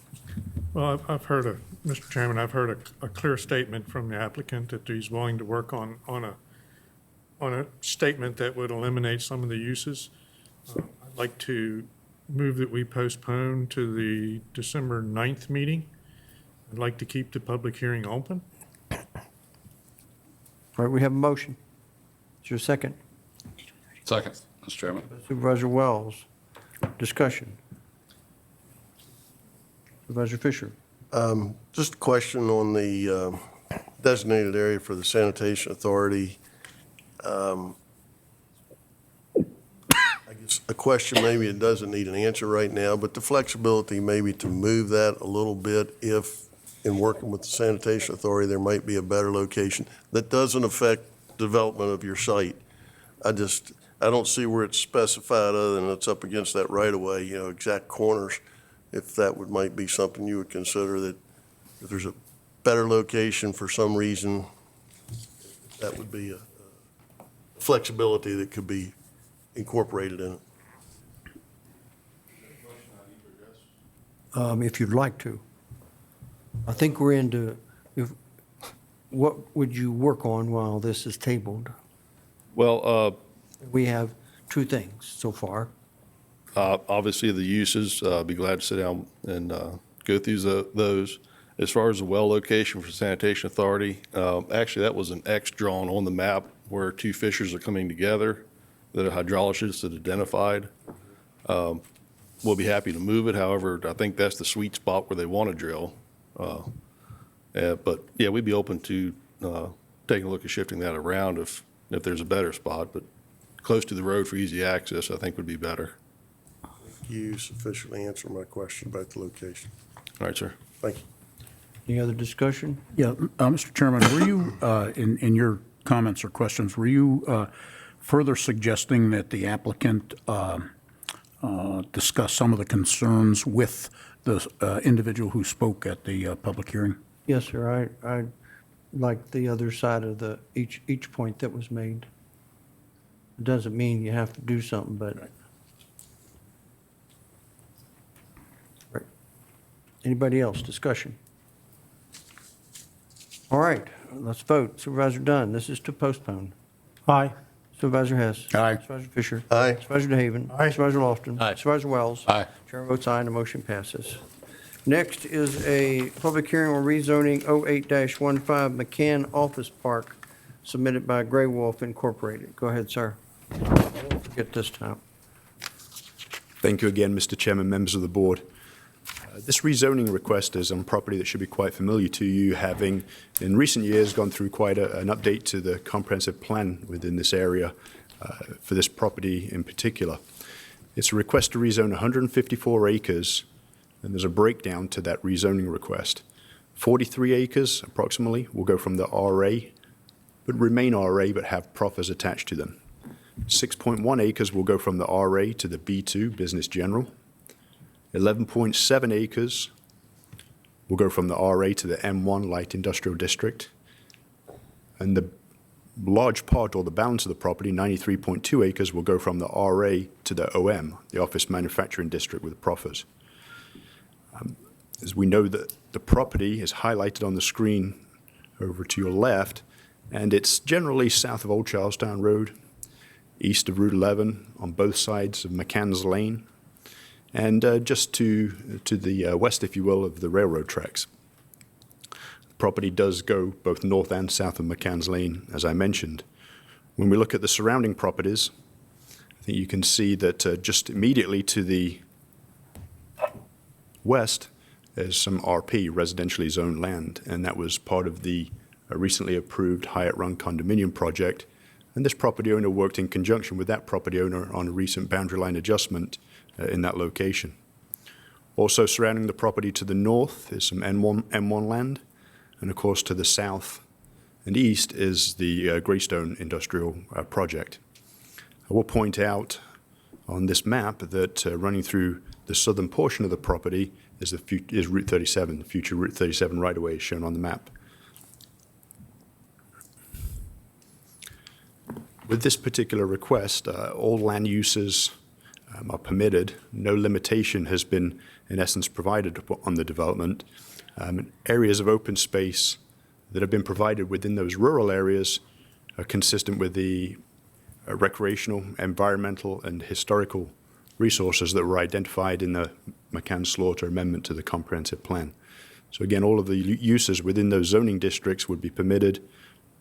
Well, Mr. Chairman, I've heard a clear statement from the applicant that he's willing to work on a statement that would eliminate some of the uses. I'd like to move that we postpone to the December 9th meeting. I'd like to keep the public hearing open. All right, we have a motion. Is there a second? Second, Mr. Chairman. Supervisor Wells, discussion. Supervisor Fisher. Just a question on the designated area for the sanitation authority. a question, maybe it doesn't need an answer right now, but the flexibility maybe to move that a little bit if, in working with the sanitation authority, there might be a better location that doesn't affect development of your site. I don't see where it's specified other than it's up against that right of way, exact corners. If that might be something you would consider, that if there's a better location for some reason, that would be a flexibility that could be incorporated in it. If you'd like to. I think we're into, what would you work on while this is tabled? Well, We have two things so far. obviously, the uses, be glad to sit down and go through those. As far as the well location for sanitation authority, actually, that was an X drawn on the map where two fissures are coming together that a hydrologist had identified. We'll be happy to move it. However, I think that's the sweet spot where they want to drill. But yeah, we'd be open to taking a look at shifting that around if there's a better spot. But close to the road for easy access, I think would be better. You sufficiently answered my question about the location. All right, sir. Thank you. Any other discussion? Yeah, Mr. Chairman, were you, in your comments or questions, were you further suggesting that the applicant discuss some of the concerns with the individual who spoke at the public hearing? Yes, sir. I like the other side of each point that was made. It doesn't mean you have to do something, but. Right. Anybody else? Discussion? All right, let's vote. Supervisor Dunn, this is to postpone. Aye. Supervisor Hess. Aye. Supervisor Fisher. Aye. Supervisor DeHaven. Aye. Supervisor Lofton. Aye. Supervisor Wells. Aye. Chair votes aye and the motion passes. Next is a public hearing on rezoning 08-15 McCann Office Park submitted by Gray Wolf Incorporated. Go ahead, sir. I won't forget this time. Thank you again, Mr. Chairman, members of the board. This rezoning request is on property that should be quite familiar to you, having in recent years gone through quite an update to the comprehensive plan within this area for this property in particular. It's a request to rezone 154 acres, and there's a breakdown to that rezoning request. 43 acres approximately will go from the RA, but remain RA but have proffers attached to them. 6.1 acres will go from the RA to the B2 Business General. 11.7 acres will go from the RA to the M1 Light Industrial District. And the large part, or the balance of the property, 93.2 acres, will go from the RA to the OM, the Office Manufacturing District with proffers. As we know, that the property is highlighted on the screen over to your left, and it's generally south of Old Charlestown Road, east of Route 11, on both sides of McCann's Lane, and just to the west, if you will, of the railroad tracks. The property does go both north and south of McCann's Lane, as I mentioned. When we look at the surrounding properties, I think you can see that just immediately to the west is some RP, residentially zoned land, and that was part of the recently approved Hyatt Run condominium project. And this property owner worked in conjunction with that property owner on a recent boundary line adjustment in that location. Also surrounding the property to the north is some M1 land, and of course to the south and east is the Greystone Industrial Project. I will point out on this map that running through the southern portion of the property is Route 37. The future Route 37 right-of-way is shown on the map. With this particular request, all land uses are permitted. No limitation has been, in essence, provided on the development. Areas of open space that have been provided within those rural areas are consistent with the recreational, environmental, and historical resources that were identified in the McCann-Slaughter Amendment to the Comprehensive Plan. So again, all of the uses within those zoning districts would be permitted.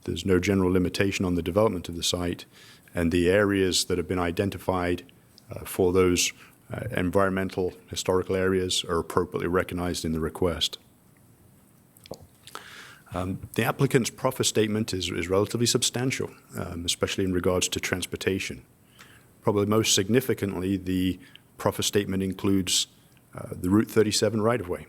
There's no general limitation on the development of the site, and the areas that have been identified for those environmental historical areas are appropriately recognized in the request. The applicant's proffer statement is relatively substantial, especially in regards to transportation. Probably most significantly, the proffer statement includes the Route 37 right-of-way.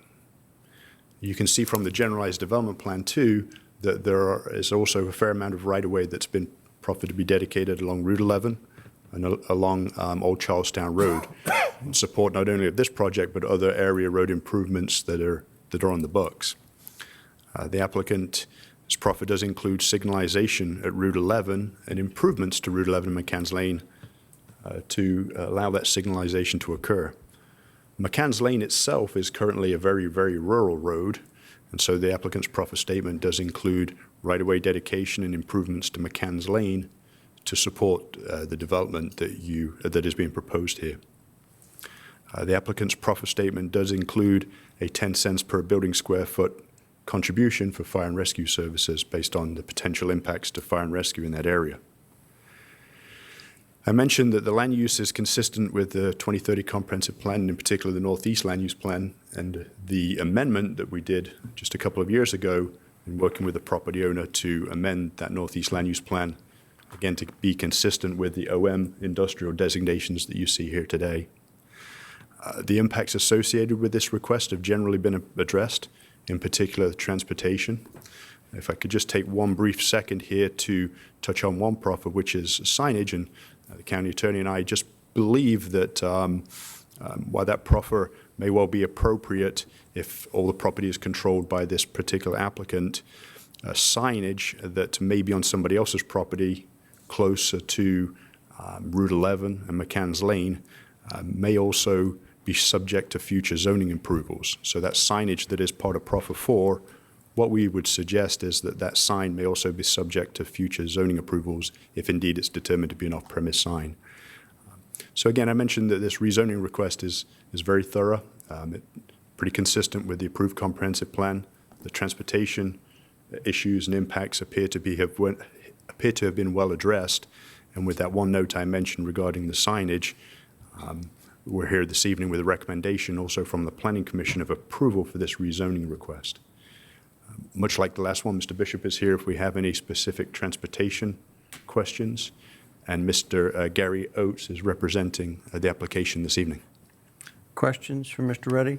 You can see from the generalized development plan, too, that there is also a fair amount of right-of-way that's been proffered to be dedicated along Route 11 and along Old Charlestown Road in support not only of this project, but other area road improvements that are on the books. The applicant's proffer does include signalization at Route 11 and improvements to Route 11 and McCann's Lane to allow that signalization to occur. McCann's Lane itself is currently a very, very rural road, and so the applicant's proffer statement does include right-of-way dedication and improvements to McCann's Lane to support the development that is being proposed here. The applicant's proffer statement does include a 10 cents per building square foot contribution for fire and rescue services based on the potential impacts to fire and rescue in that area. I mentioned that the land use is consistent with the 2030 Comprehensive Plan, and in particular the Northeast Land Use Plan, and the amendment that we did just a couple of years ago in working with the property owner to amend that Northeast Land Use Plan, again, to be consistent with the OM industrial designations that you see here today. The impacts associated with this request have generally been addressed, in particular transportation. If I could just take one brief second here to touch on one proffer, which is signage, and the county attorney and I just believe that while that proffer may well be appropriate if all the property is controlled by this particular applicant, signage that may be on somebody else's property closer to Route 11 and McCann's Lane may also be subject to future zoning approvals. So that signage that is part of proffer 4, what we would suggest is that that sign may also be subject to future zoning approvals if indeed it's determined to be an off-premise sign. So again, I mentioned that this rezoning request is very thorough, pretty consistent with the approved comprehensive plan. The transportation issues and impacts appear to have been well addressed. And with that one note I mentioned regarding the signage, we're here this evening with a recommendation also from the Planning Commission of approval for this rezoning request. Much like the last one, Mr. Bishop is here if we have any specific transportation questions, and Mr. Gary Oates is representing the application this evening. Questions for Mr. Reddy?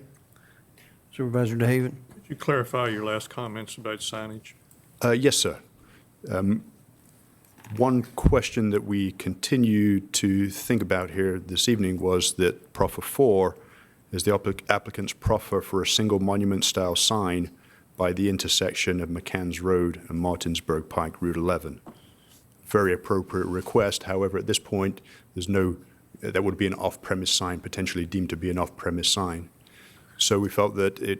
Supervisor DeHaven? Could you clarify your last comments about signage? Yes, sir. One question that we continue to think about here this evening was that proffer 4 is the applicant's proffer for a single monument-style sign by the intersection of McCann's Road and Martinsburg Pike, Route 11. Very appropriate request. However, at this point, that would be an off-premise sign, potentially deemed to be an off-premise sign. So we felt that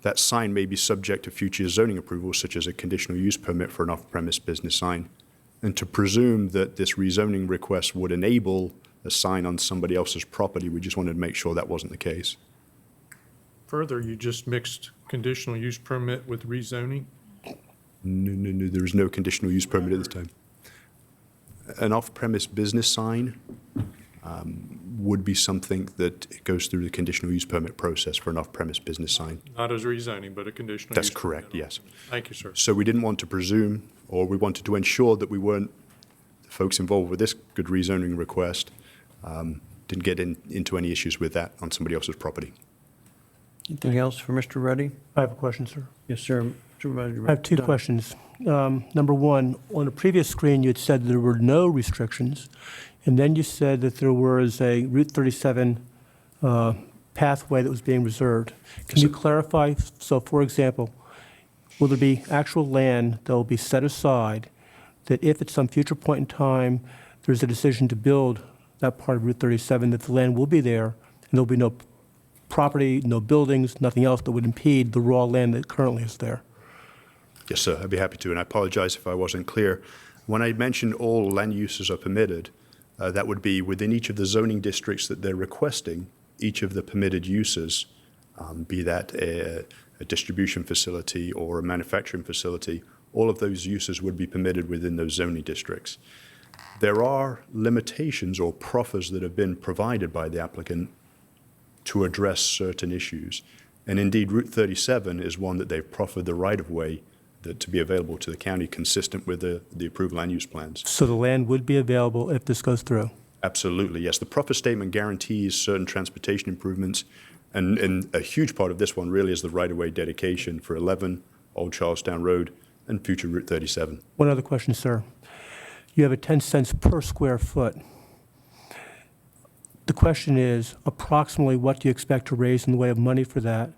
that sign may be subject to future zoning approvals, such as a conditional use permit for an off-premise business sign. And to presume that this rezoning request would enable a sign on somebody else's property, we just wanted to make sure that wasn't the case. Further, you just mixed conditional use permit with rezoning? No, there is no conditional use permit at this time. An off-premise business sign would be something that goes through the conditional use permit process for an off-premise business sign. Not as rezoning, but a conditional use. That's correct, yes. Thank you, sir. So we didn't want to presume, or we wanted to ensure that the folks involved with this good rezoning request didn't get into any issues with that on somebody else's property. Anything else for Mr. Reddy? I have a question, sir. Yes, sir. Supervisor I have two Dunn. questions. Number one, on the previous screen, you had said there were no restrictions, and then you said that there was a Route 37 pathway that was being reserved. Can you clarify? So, for example, will there be actual land that will be set aside that if at some future point in time there's a decision to build that part of Route 37, that the land will be there and there'll be no property, no buildings, nothing else that would impede the raw land that currently is there? Yes, sir, I'd be happy to, and I apologize if I wasn't clear. When I mentioned all land uses are permitted, that would be within each of the zoning districts that they're requesting, each of the permitted uses, be that a distribution facility or a manufacturing facility, all of those uses would be permitted within those zoning districts. There are limitations or proffers that have been provided by the applicant to address certain issues. And indeed, Route 37 is one that they've proffered the right-of-way to be available to the county consistent with the approved land use plans. So the land would be available if this goes through? Absolutely, yes. The proffer statement guarantees certain transportation improvements, and a huge part of this one really is the right-of-way dedication for 11 Old Charlestown Road and future Route 37. One other question, sir. You have a 10 cents per square foot. The question is, approximately what do you expect to raise in the way of money for that?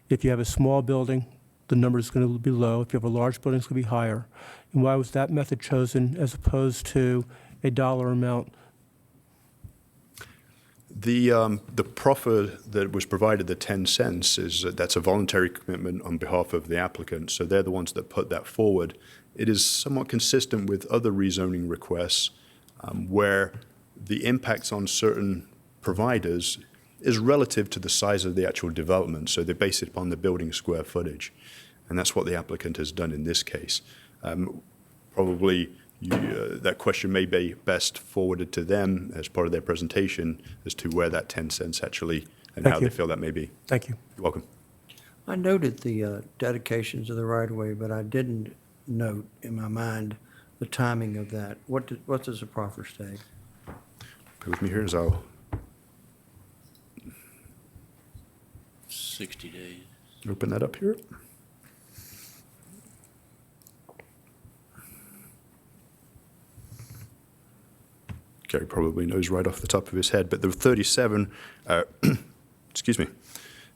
If you have a small building, the number is going to be low. If you have a large building, it's going to be higher. And why was that method chosen as opposed to a dollar amount? The proffer that was provided, the 10 cents, that's a voluntary commitment on behalf of the applicant, so they're the ones that put that forward. It is somewhat consistent with other rezoning requests where the impacts on certain providers is relative to the size of the actual development, so they base it upon the building square footage, and that's what the applicant has done in this case. Probably that question may be best forwarded to them as part of their presentation as to where that 10 cents actually and Thank how you. they feel that may be. Thank you. You're welcome. I noted the dedications of the right-of-way, but I didn't note in my mind the timing of that. What does the proffer say? Bear with me here as I'll 60 days. open that up here. Gary probably knows right off the top of his head, but the 37, excuse me,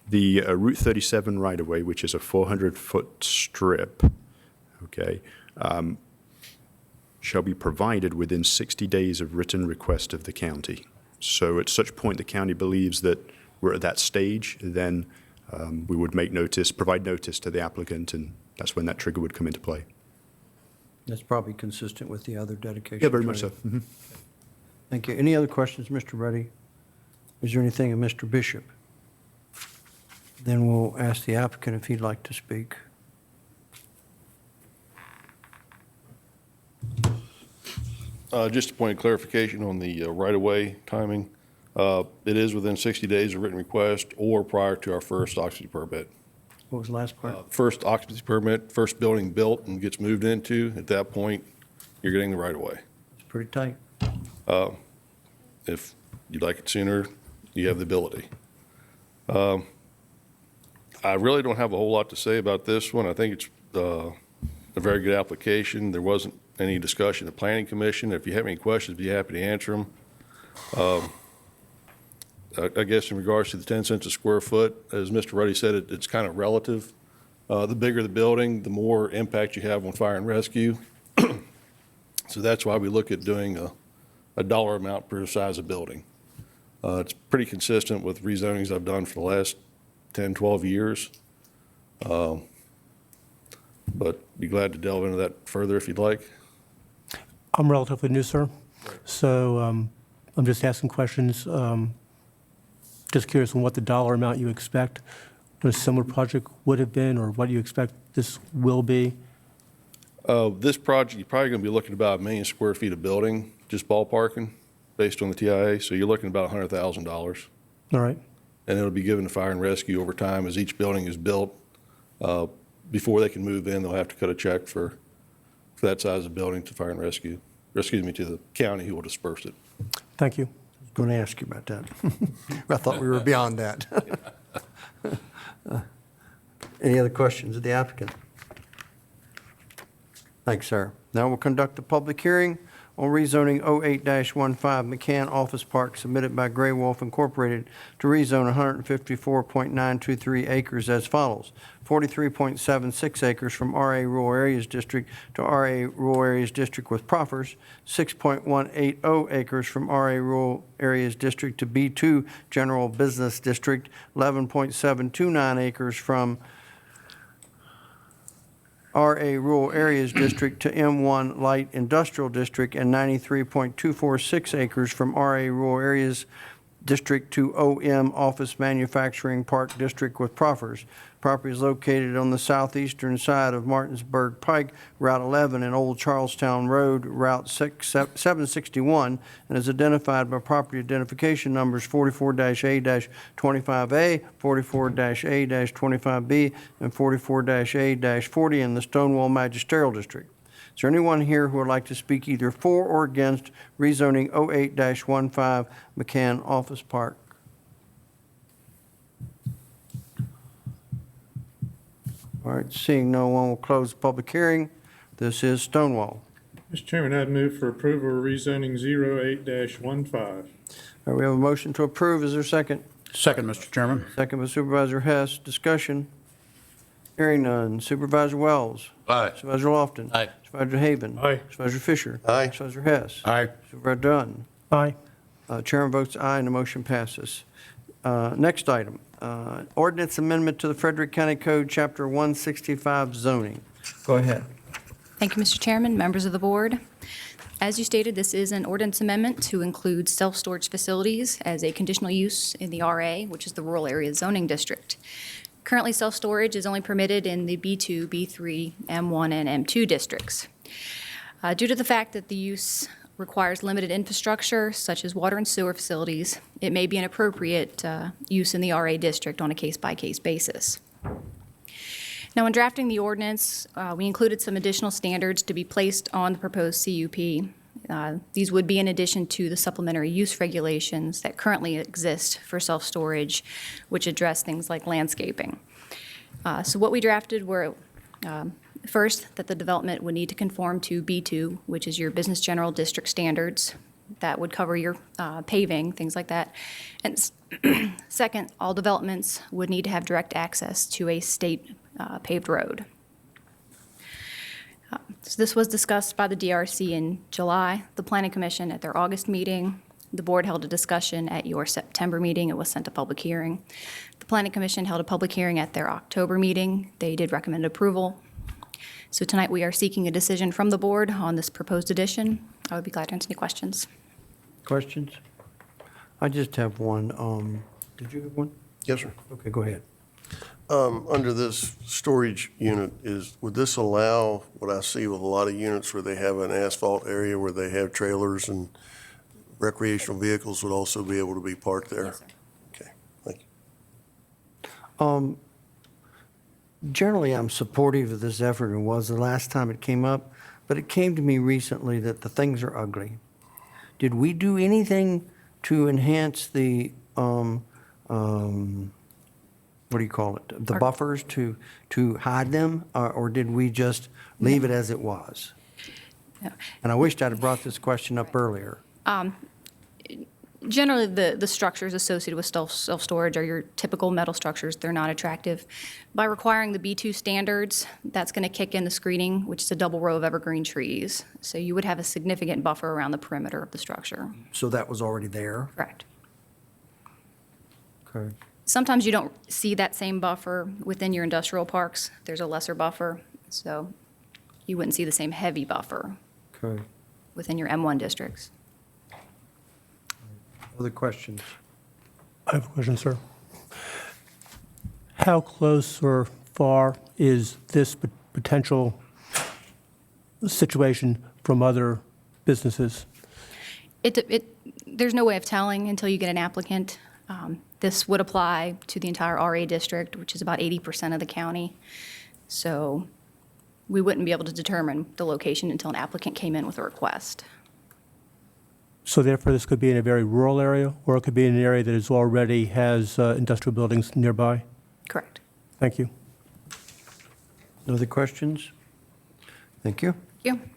the Route 37 right-of-way, which is a 400-foot strip, okay, shall be provided within 60 days of written request of the county. So at such point the county believes that we're at that stage, then we would provide notice to the applicant, and that's when that trigger would come into play. That's probably consistent with the other dedications. Yeah, very much so. right? Thank you. Any other questions, Mr. Reddy? Is there anything of Mr. Bishop? Then we'll ask the applicant if he'd like to speak. Just a point of clarification on the right-of-way timing. It is within 60 days of written request or prior to our first occupancy permit. What was the last part? First occupancy permit, first building built and gets moved into, at that point, you're getting the right-of-way. It's pretty tight. If you'd like it sooner, you have the ability. I really don't have a whole lot to say about this one. I think it's a very good application. There wasn't any discussion at the Planning Commission. If you have any questions, be happy to answer them. I guess in regards to the 10 cents a square foot, as Mr. Ruddy said, it's kind of relative. The bigger the building, the more impact you have on fire and rescue. So that's why we look at doing a dollar amount per size of building. It's pretty consistent with rezonings I've done for the last 10, 12 years. But be glad to delve into that further if you'd like. I'm relatively new, sir, so I'm just asking questions. Just curious on what the dollar amount you expect a similar project would have been, or what you expect this will be. This project, you're probably going to be looking at about 1 million square feet of building, just ballparking, based on the TIA. So you're looking at about $100,000. All right. And it'll be given to fire and rescue over time as each building is built. Before they can move in, they'll have to cut a check for that size of building to fire and rescue, or excuse me, to the county who will disperse it. Thank you. I was going to ask you about that. I thought we were beyond that. Any other questions of the applicant? Thanks, sir. Now we'll conduct a public hearing on rezoning 08-15 McCann Office Park submitted by Gray Wolf Incorporated to rezone 154.923 acres as follows. 43.76 acres from RA Rural Areas District to RA Rural Areas District with proffers, 6.180 acres from RA Rural Areas District to B2 General Business District, 11.729 acres from RA Rural Areas District to M1 Light Industrial District, and 93.246 acres from RA Rural Areas District to OM Office Manufacturing Park District with proffers. Property is located on the southeastern side of Martinsburg Pike, Route 11, and Old Charlestown Road, Route 761, and is identified by property identification numbers 44-A-25A, 44-A-25B, and 44-A-40 in the Stonewall Magisterial District. Is there anyone here who would like to speak either for or against rezoning 08-15 McCann Office Park? All right, seeing no one, will close the public hearing. This is Stonewall. Mr. Chairman, I'd move for approval of rezoning 08-15. All right, we have a motion to approve. Is there a second? Second, Mr. Chairman. Second by Supervisor Hess. Discussion. Hearing none. Supervisor Wells. Aye. Supervisor Lofton. Aye. Supervisor Haven. Aye. Supervisor Fisher. Aye. Supervisor Hess. Aye. Supervisor Dunn. Aye. Chairman votes aye, and the motion passes. Next item, ordinance amendment to the Frederick County Code, Chapter 165 zoning. Go ahead. Thank you, Mr. Chairman, members of the board. As you stated, this is an ordinance amendment to include self-storage facilities as a conditional use in the RA, which is the Rural Area Zoning District. Currently, self-storage is only permitted in the B2, B3, M1, and M2 districts. Due to the fact that the use requires limited infrastructure, such as water and sewer facilities, it may be an appropriate use in the RA district on a case-by-case basis. Now, in drafting the ordinance, we included some additional standards to be placed on the proposed CUP. These would be in addition to the supplementary use regulations that currently exist for self-storage, which address things like landscaping. So what we drafted were, first, that the development would need to conform to B2, which is your business general district standards. That would cover your paving, things like that. And second, all developments would need to have direct access to a state paved road. So this was discussed by the DRC in July, the Planning Commission at their August meeting. The board held a discussion at your September meeting. It was sent to public hearing. The Planning Commission held a public hearing at their October meeting. They did recommend approval. So tonight we are seeking a decision from the board on this proposed addition. I would be glad to answer any questions. Questions? I just have one. Did you have one? Yes, sir. Okay, go ahead. Under this storage unit, would this allow what I see with a lot of units where they have an asphalt area where they have trailers and recreational vehicles would also be able to be parked there? Yes, sir. Okay, thank you. Generally, I'm supportive of this effort and was the last time it came up, but it came to me recently that the things are ugly. Did we do anything to enhance the, what do you call it, the buffers to hide them, or did we just leave it as it was? No. And I wished I'd have brought this question up earlier. Generally, the structures associated with self-storage are your typical metal structures. They're not attractive. By requiring the B2 standards, that's going to kick in the screening, which is a double row of evergreen trees. So you would have a significant buffer around the perimeter of the structure. So that was already there? Correct. Okay. Sometimes you don't see that same buffer within your industrial parks. There's a lesser buffer, so you wouldn't see the same heavy buffer Okay. within your M1 districts. Other questions? I have a question, sir. How close or far is this potential situation from other businesses? There's no way of telling until you get an applicant. This would apply to the entire RA district, which is about 80% of the county. So we wouldn't be able to determine the location until an applicant came in with a request. So therefore, this could be in a very rural area, or it could be in an area that is already has industrial buildings nearby? Correct. Thank you. No other questions? Thank you. Thank you.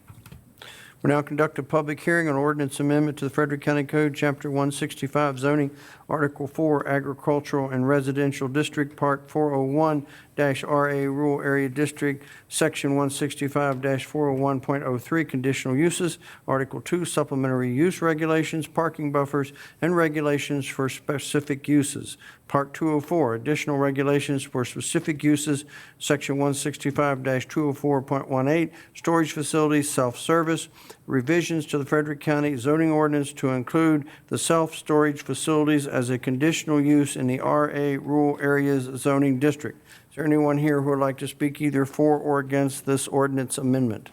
We'll now conduct a public hearing on ordinance amendment to the Frederick County Code, Chapter 165 zoning, Article 4, Agricultural and Residential District, Part 401-RA Rural Area District, Section 165-401.03, Conditional Uses, Article 2, Supplementary Use Regulations, Parking Buffers, and Regulations for Specific Uses. Part 204, Additional Regulations for Specific Uses, Section 165-204.18, Storage Facilities, Self-Service, Revisions to the Frederick County zoning ordinance to include the self-storage facilities as a conditional use in the RA Rural Areas Zoning District. Is there anyone here who would like to speak either for or against this ordinance amendment?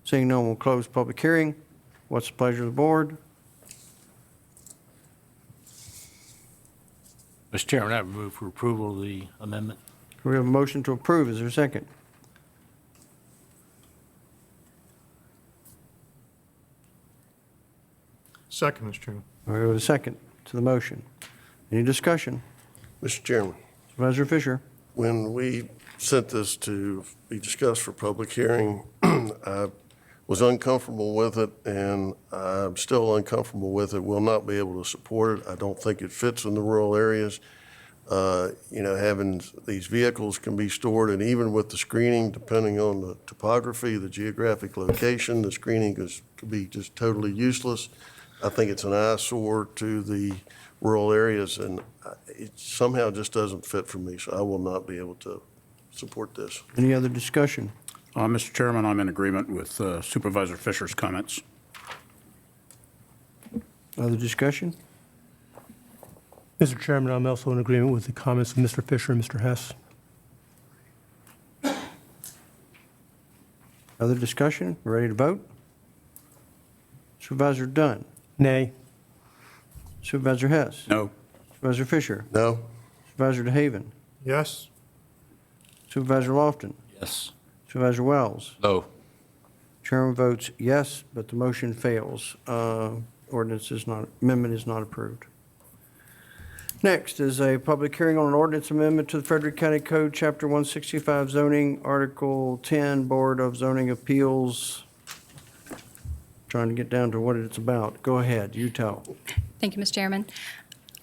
Seeing no one, will close public hearing. What's the pleasure of the board? Mr. Chairman, I move for approval of the amendment. We have a motion to approve. Is there a second? Second, Mr. Chairman. We have a second to the motion. Any discussion? Mr. Chairman, Supervisor Fisher? when we sent this to be discussed for public hearing, I was uncomfortable with it, and I'm still uncomfortable with it. Will not be able to support it. I don't think it fits in the rural areas. Having these vehicles can be stored, and even with the screening, depending on the topography, the geographic location, the screening could be just totally useless. I think it's an eyesore to the rural areas, and it somehow just doesn't fit for me, so I will not be able to support this. Any other discussion? Mr. Chairman, I'm in agreement with Supervisor Fisher's comments. Other discussion? Mr. Chairman, I'm also in agreement with the comments of Mr. Fisher and Mr. Hess. Other discussion? Ready to vote? Supervisor Dunn? Nay. Supervisor Hess? No. Supervisor Fisher? No? Supervisor DeHaven? Yes. Supervisor Lofton? Yes. Supervisor Wells? No. Chairman votes yes, but the motion fails. Amendment is not approved. Next is a public hearing on an ordinance amendment to the Frederick County Code, Chapter 165 zoning, Article 10, Board of Zoning Appeals. Trying to get down to what it's about. Go ahead, you tell. Thank you, Mr. Chairman.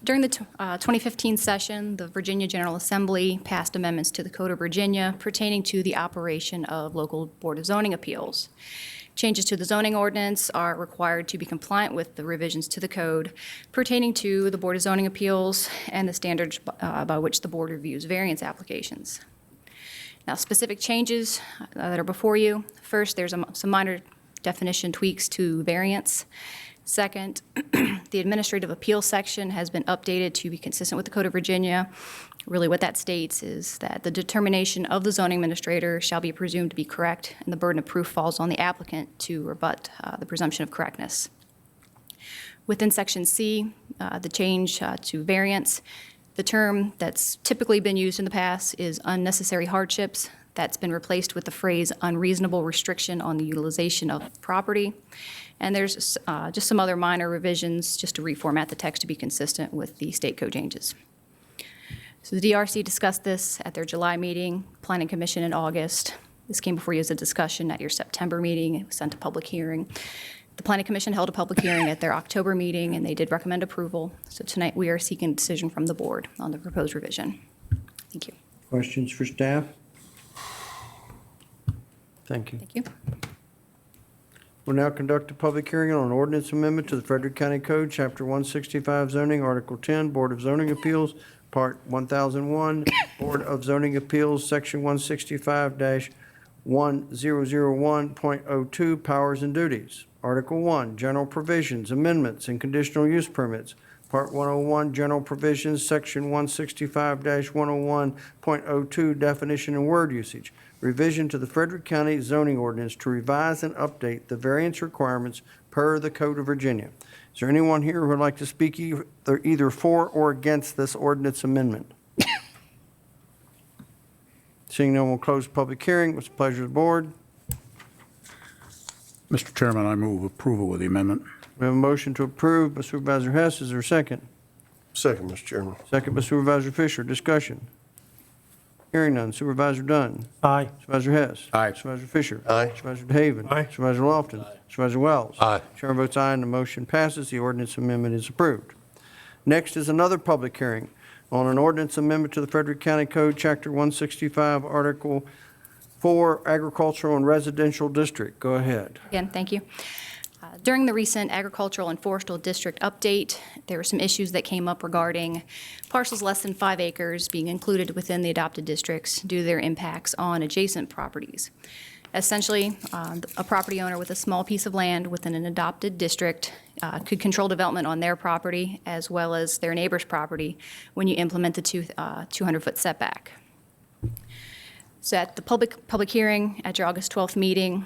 During the 2015 session, the Virginia General Assembly passed amendments to the Code of Virginia pertaining to the operation of local Board of Zoning Appeals. Changes to the zoning ordinance are required to be compliant with the revisions to the code pertaining to the Board of Zoning Appeals and the standards by which the board reviews variance applications. Now, specific changes that are before you. First, there's some minor definition tweaks to variance. Second, the administrative appeal section has been updated to be consistent with the Code of Virginia. Really what that states is that the determination of the zoning administrator shall be presumed to be correct, and the burden of proof falls on the applicant to rebut the presumption of correctness. Within Section C, the change to variance, the term that's typically been used in the past is unnecessary hardships. That's been replaced with the phrase unreasonable restriction on the utilization of property. And there's just some other minor revisions just to reformat the text to be consistent with the state code changes. So the DRC discussed this at their July meeting, Planning Commission in August. This came before you as a discussion at your September meeting. It was sent to public hearing. The Planning Commission held a public hearing at their October meeting, and they did recommend approval. So tonight we are seeking a decision from the board on the proposed revision. Thank you. Questions for staff? Thank you. Thank you. We'll now conduct a public hearing on an ordinance amendment to the Frederick County Code, Chapter 165 zoning, Article 10, Board of Zoning Appeals, Part 1001, Board of Zoning Appeals, Section 165-1001.02, Powers and Duties. Article 1, General Provisions, Amendments, and Conditional Use Permits. Part 101, General Provisions, Section 165-101.02, Definition and Word Usage. Revision to the Frederick County zoning ordinance to revise and update the variance requirements per the Code of Virginia. Is there anyone here who would like to speak either for or against this ordinance amendment? Seeing no one, we'll close the public hearing. What's the pleasure of the board? Mr. Chairman, I move approval of the amendment. We have a motion to approve by Supervisor Hess. Is there a second? Second, Mr. Chairman. Second by Supervisor Fisher. Discussion. Hearing none. Supervisor Dunn. Aye. Supervisor Hess. Aye. Supervisor Fisher. Aye. Supervisor DeHaven. Aye. Supervisor Lofton. Supervisor Wells. Aye. Chair votes aye, and the motion passes. The ordinance amendment is approved. Next is another public hearing on an ordinance amendment to the Frederick County Code, Chapter 165, Article 4, Agricultural and Residential District. Go ahead. Again, thank you. During the recent agricultural and forestal district update, there were some issues that came up regarding parcels less than 5 acres being included within the adopted districts due to their impacts on adjacent properties. Essentially, a property owner with a small piece of land within an adopted district could control development on their property as well as their neighbor's property when you implement the 200-foot setback. So at the public hearing at your August 12th meeting,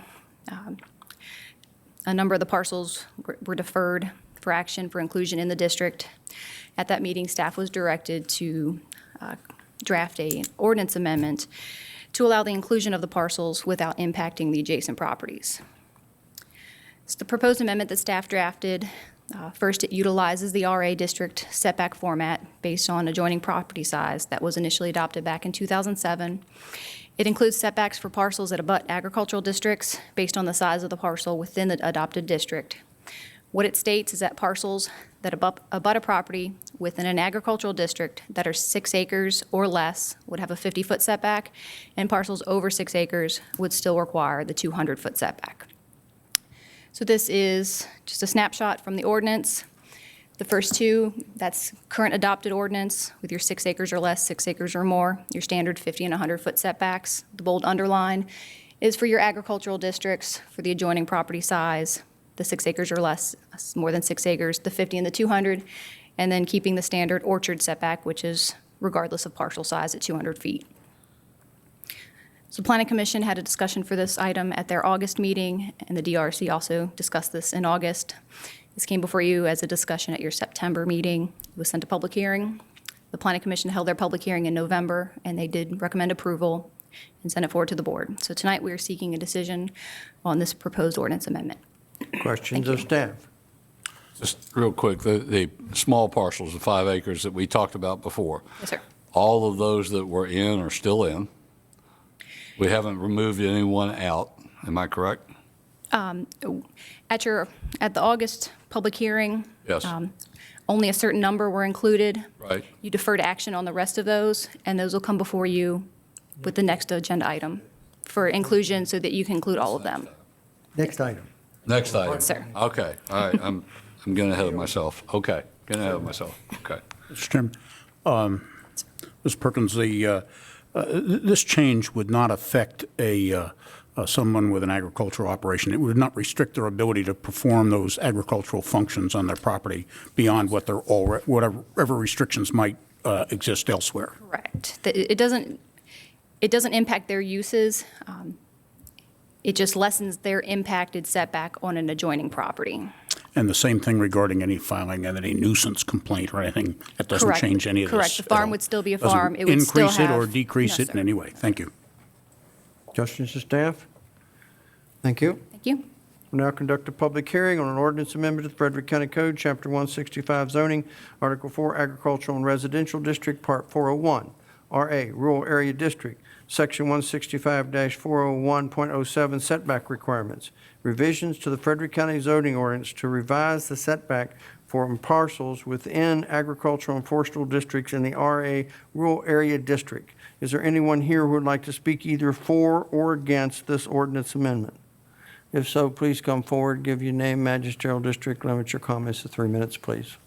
a number of the parcels were deferred for action for inclusion in the district. At that meeting, staff was directed to draft a ordinance amendment to allow the inclusion of the parcels without impacting the adjacent properties. So the proposed amendment that staff drafted, first, it utilizes the RA district setback format based on adjoining property size that was initially adopted back in 2007. It includes setbacks for parcels that abut agricultural districts based on the size of the parcel within the adopted district. What it states is that parcels that abut a property within an agricultural district that are 6 acres or less would have a 50-foot setback, and parcels over 6 acres would still require the 200-foot setback. So this is just a snapshot from the ordinance. The first two, that's current adopted ordinance with your 6 acres or less, 6 acres or more, your standard 50 and 100-foot setbacks. The bold underline is for your agricultural districts, for the adjoining property size, the 6 acres or less, more than 6 acres, the 50 and the 200, and then keeping the standard orchard setback, which is regardless of parcel size at 200 feet. So Planning Commission had a discussion for this item at their August meeting, and the DRC also discussed this in August. This came before you as a discussion at your September meeting. It was sent to public hearing. The Planning Commission held their public hearing in November, and they did recommend approval and send it forward to the board. So tonight, we are seeking a decision on this proposed ordinance amendment. Questions of staff? Just real quick, the small parcels, the 5 acres that we talked about before. Yes, sir. All of those that were in are still in. We haven't removed anyone out. Am I correct? At the August public hearing, Yes. only a certain number were included. Right. You deferred action on the rest of those, and those will come before you with the next agenda item for inclusion so that you can include all of them. Next item. Next item. Yes, sir. Okay, all right, I'm getting ahead of myself. Okay, getting ahead of myself. Okay. Mr. Chairman, Ms. Perkins, this change would not affect someone with an agricultural operation. It would not restrict their ability to perform those agricultural functions on their property beyond what they're whatever restrictions might exist elsewhere. Correct. It doesn't impact their uses. It just lessens their impacted setback on an adjoining property. And the same thing regarding any filing of any nuisance complaint or anything. That doesn't Correct. change any of this. Correct. The farm would still be a farm. It Doesn't would still increase it or have- decrease No, it in sir. any way. Thank you. Questions of staff? Thank you. Thank you. We'll now conduct a public hearing on an ordinance amendment to the Frederick County Code, Chapter 165 zoning, Article 4 Agricultural and Residential District, Part 401, RA Rural Area District, Section 165-401.07 setback requirements. Revisions to the Frederick County zoning ordinance to revise the setback for parcels within agricultural and forestal districts in the RA Rural Area District. Is there anyone here who would like to speak either for or against this ordinance amendment? If so, please come forward, give your name, magisterial district, limit your comments to 3 minutes, please.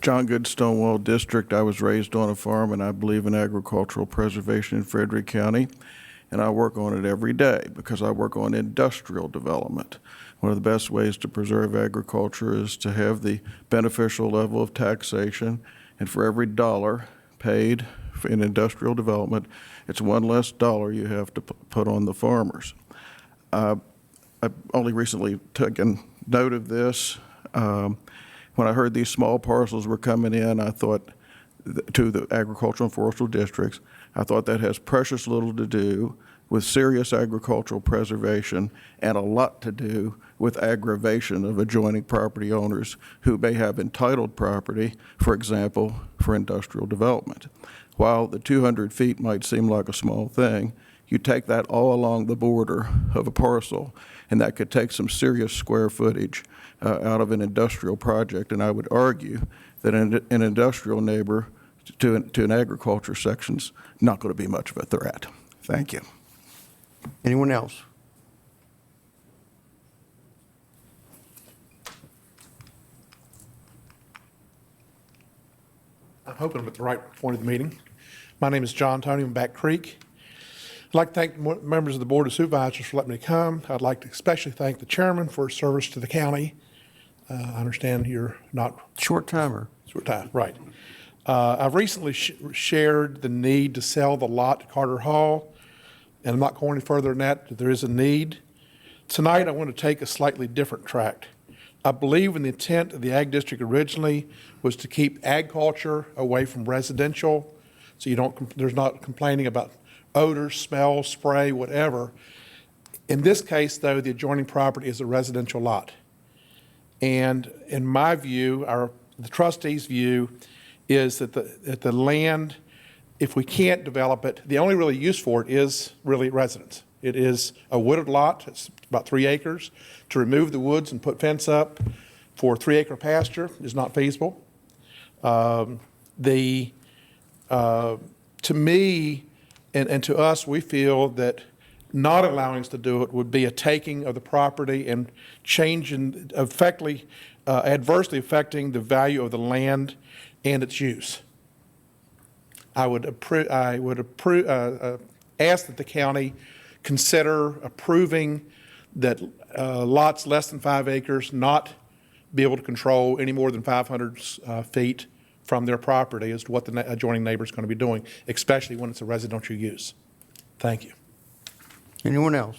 John Good, Stonewall District. I was raised on a farm, and I believe in agricultural preservation in Frederick County, and I work on it every day because I work on industrial development. One of the best ways to preserve agriculture is to have the beneficial level of taxation, and for every dollar paid in industrial development, it's one less dollar you have to put on the farmers. I've only recently taken note of this. When I heard these small parcels were coming in, I thought to the agricultural and forestal districts, I thought that has precious little to do with serious agricultural preservation and a lot to do with aggravation of adjoining property owners who may have entitled property, for example, for industrial development. While the 200 feet might seem like a small thing, you take that all along the border of a parcel, and that could take some serious square footage out of an industrial project. And I would argue that an industrial neighbor to an agriculture section's not going to be much of a threat. Thank you. Anyone else? I'm hoping I'm at the right point of the meeting. My name is John Tony from Back Creek. I'd like to thank members of the Board of Supervisors for letting me come. I'd like to especially thank the chairman for his service to the county. I understand you're not... Short timer. Short time, right. I've recently shared the need to sell the lot at Carter Hall, and I'm not going any further than that. There is a need. Tonight, I want to take a slightly different track. I believe in the intent of the ag district originally was to keep agriculture away from residential, so you don't, there's not complaining about odors, smell, spray, whatever. In this case, though, the adjoining property is a residential lot. And in my view, the trustees' view is that the land, if we can't develop it, the only really use for it is really residence. It is a wooded lot. It's about 3 acres. To remove the woods and put fence up for 3-acre pasture is not feasible. To me and to us, we feel that not allowing us to do it would be a taking of the property and changing, adversely affecting the value of the land and its use. I would ask that the county consider approving that lots less than 5 acres not be able to control any more than 500 feet from their property as to what the adjoining neighbor is going to be doing, especially when it's a residential use. Thank you. Anyone else?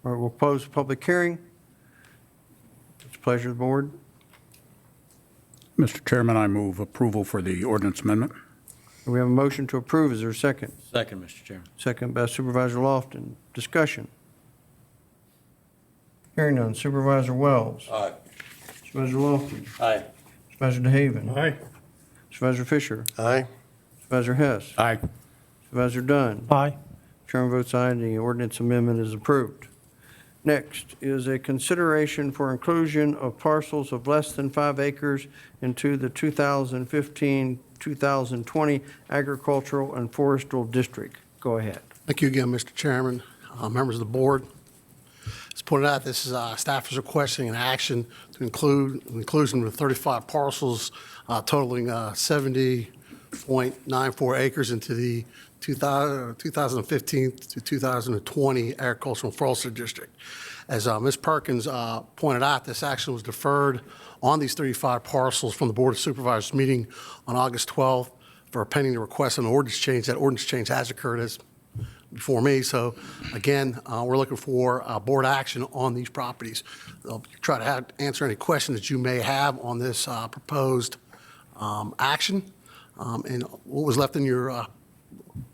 All right, we'll close the public hearing. It's a pleasure of the board. Mr. Chairman, I move approval for the ordinance amendment. We have a motion to approve. Is there a second? Second, Mr. Chairman. Second by Supervisor Lofton. Discussion. Hearing none. Supervisor Wells. Aye. Supervisor Lofton. Aye. Supervisor DeHaven. Aye. Supervisor Fisher. Aye. Supervisor Hess. Aye. Supervisor Dunn. Aye. Chairman votes aye, and the ordinance amendment is approved. Next is a consideration for inclusion of parcels of less than 5 acres into the 2015-2020 Agricultural and Forestal District. Go ahead. Thank you again, Mr. Chairman, members of the board. As pointed out, this is staff is requesting an action to include inclusion of 35 parcels totaling 70.94 acres into the 2015 to 2020 Agricultural and Forestal District. As Ms. Perkins pointed out, this action was deferred on these 35 parcels from the Board of Supervisors meeting on August 12th for pending the request of an ordinance change. That ordinance change has occurred as before me. So again, we're looking for board action on these properties. I'll try to answer any questions that you may have on this proposed action. And what was left in your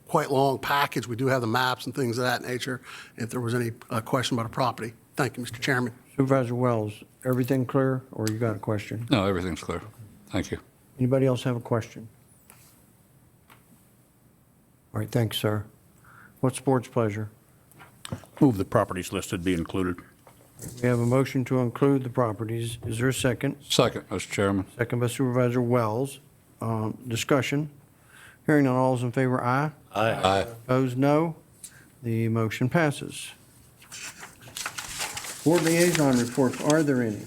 quite long package, we do have the maps and things of that nature, if there was any question about a property. Thank you, Mr. Chairman. Supervisor Wells, everything clear, or you got a question? No, everything's clear. Thank you. Anybody else have a question? All right, thanks, sir. What's the board's pleasure? Move the properties listed be included. We have a motion to include the properties. Is there a second? Second, Mr. Chairman. Second by Supervisor Wells. Discussion. Hearing none, all is in favor, aye. Aye. Opposed, no. The motion passes. Board liaison reports, are there any?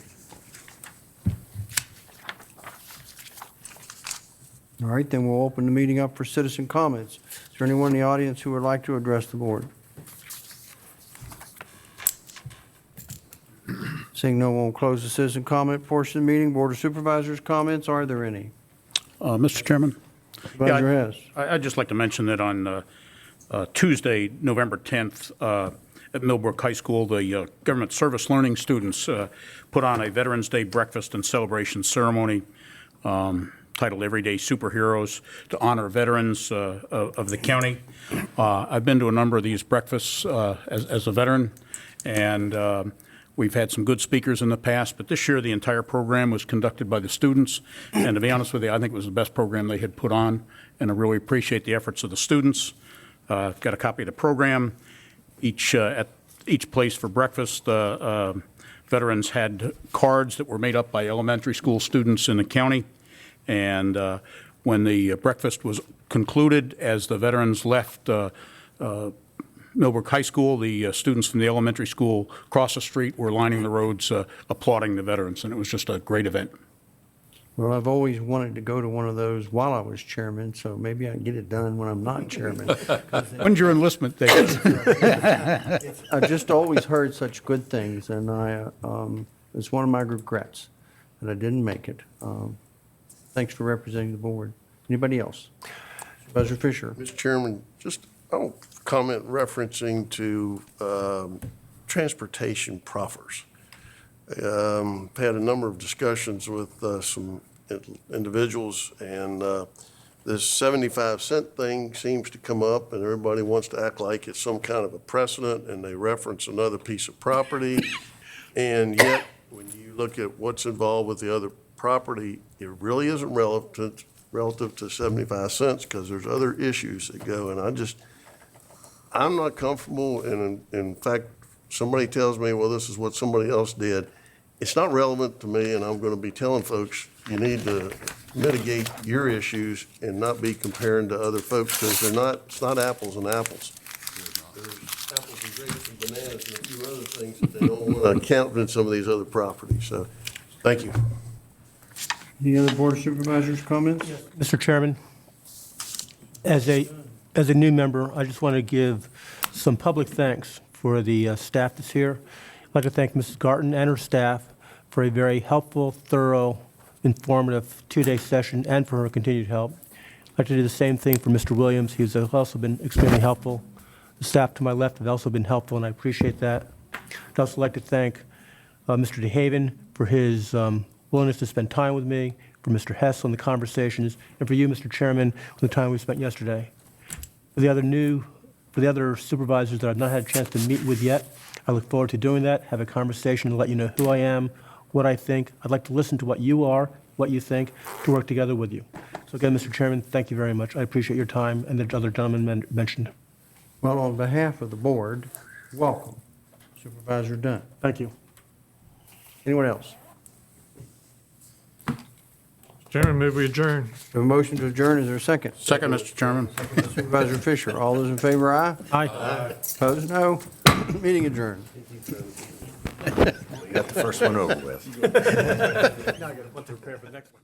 All right, then we'll open the meeting up for citizen comments. Is there anyone in the audience who would like to address the board? Seeing no one, will close the citizen comment portion of the meeting. Board of Supervisors comments, are there any? Mr. Chairman? Supervisor Hess. I'd just like to mention that on Tuesday, November 10th, at Millbrook High School, the government service learning students put on a Veterans Day breakfast and celebration ceremony titled Everyday Superheroes to honor veterans of the county. I've been to a number of these breakfasts as a veteran, and we've had some good speakers in the past, but this year the entire program was conducted by the students, and to be honest with you, I think it was the best program they had put on, and I really appreciate the efforts of the students. I've got a copy of the program. At each place for breakfast, veterans had cards that were made up by elementary school students in the county, and when the breakfast was concluded, as the veterans left Millbrook High School, the students from the elementary school across the street were lining the roads applauding the veterans, and it was just a great event. Well, I've always wanted to go to one of those while I was chairman, so maybe I can get it done when I'm not chairman. When's your enlistment date? I've just always heard such good things, and it's one of my regrets that I didn't make it. Thanks for representing the board. Anybody else? Supervisor Fisher. Mr. Chairman, just comment referencing to transportation proffers. Had a number of discussions with some individuals, and this 75-cent thing seems to come up, and everybody wants to act like it's some kind of a precedent, and they reference another piece of property. And yet, when you look at what's involved with the other property, it really isn't relative to 75 cents, because there's other issues that go, and I'm not comfortable, and in fact, somebody tells me, well, this is what somebody else did. It's not relevant to me, and I'm going to be telling folks, you need to mitigate your issues and not be comparing to other folks, because it's not apples and apples. There's apples and grapes and bananas and a few other things that they don't want to count in some of these other properties. So, thank you. Any other Board of Supervisors comments? Mr. Chairman, as a new member, I just want to give some public thanks for the staff that's here. I'd like to thank Mrs. Garten and her staff for a very helpful, thorough, informative two-day session, and for her continued help. I'd like to do the same thing for Mr. Williams. He's also been extremely helpful. The staff to my left have also been helpful, and I appreciate that. I'd also like to thank Mr. DeHaven for his willingness to spend time with me, for Mr. Hess on the conversations, and for you, Mr. Chairman, for the time we spent yesterday. For the other supervisors that I've not had a chance to meet with yet, I look forward to doing that, have a conversation to let you know who I am, what I think. I'd like to listen to what you are, what you think, to work together with you. So again, Mr. Chairman, thank you very much. I appreciate your time, and the other gentlemen mentioned. Well, on behalf of the board, welcome, Supervisor Dunn. Thank you. Anyone else? Chairman, move we adjourn. Have a motion to adjourn, is there a second? Second, Mr. Chairman. Supervisor Fisher, all those in favor, aye? Aye. Opposed, no. Meeting adjourned. We got the first one over with. Now I got to prepare for the next one.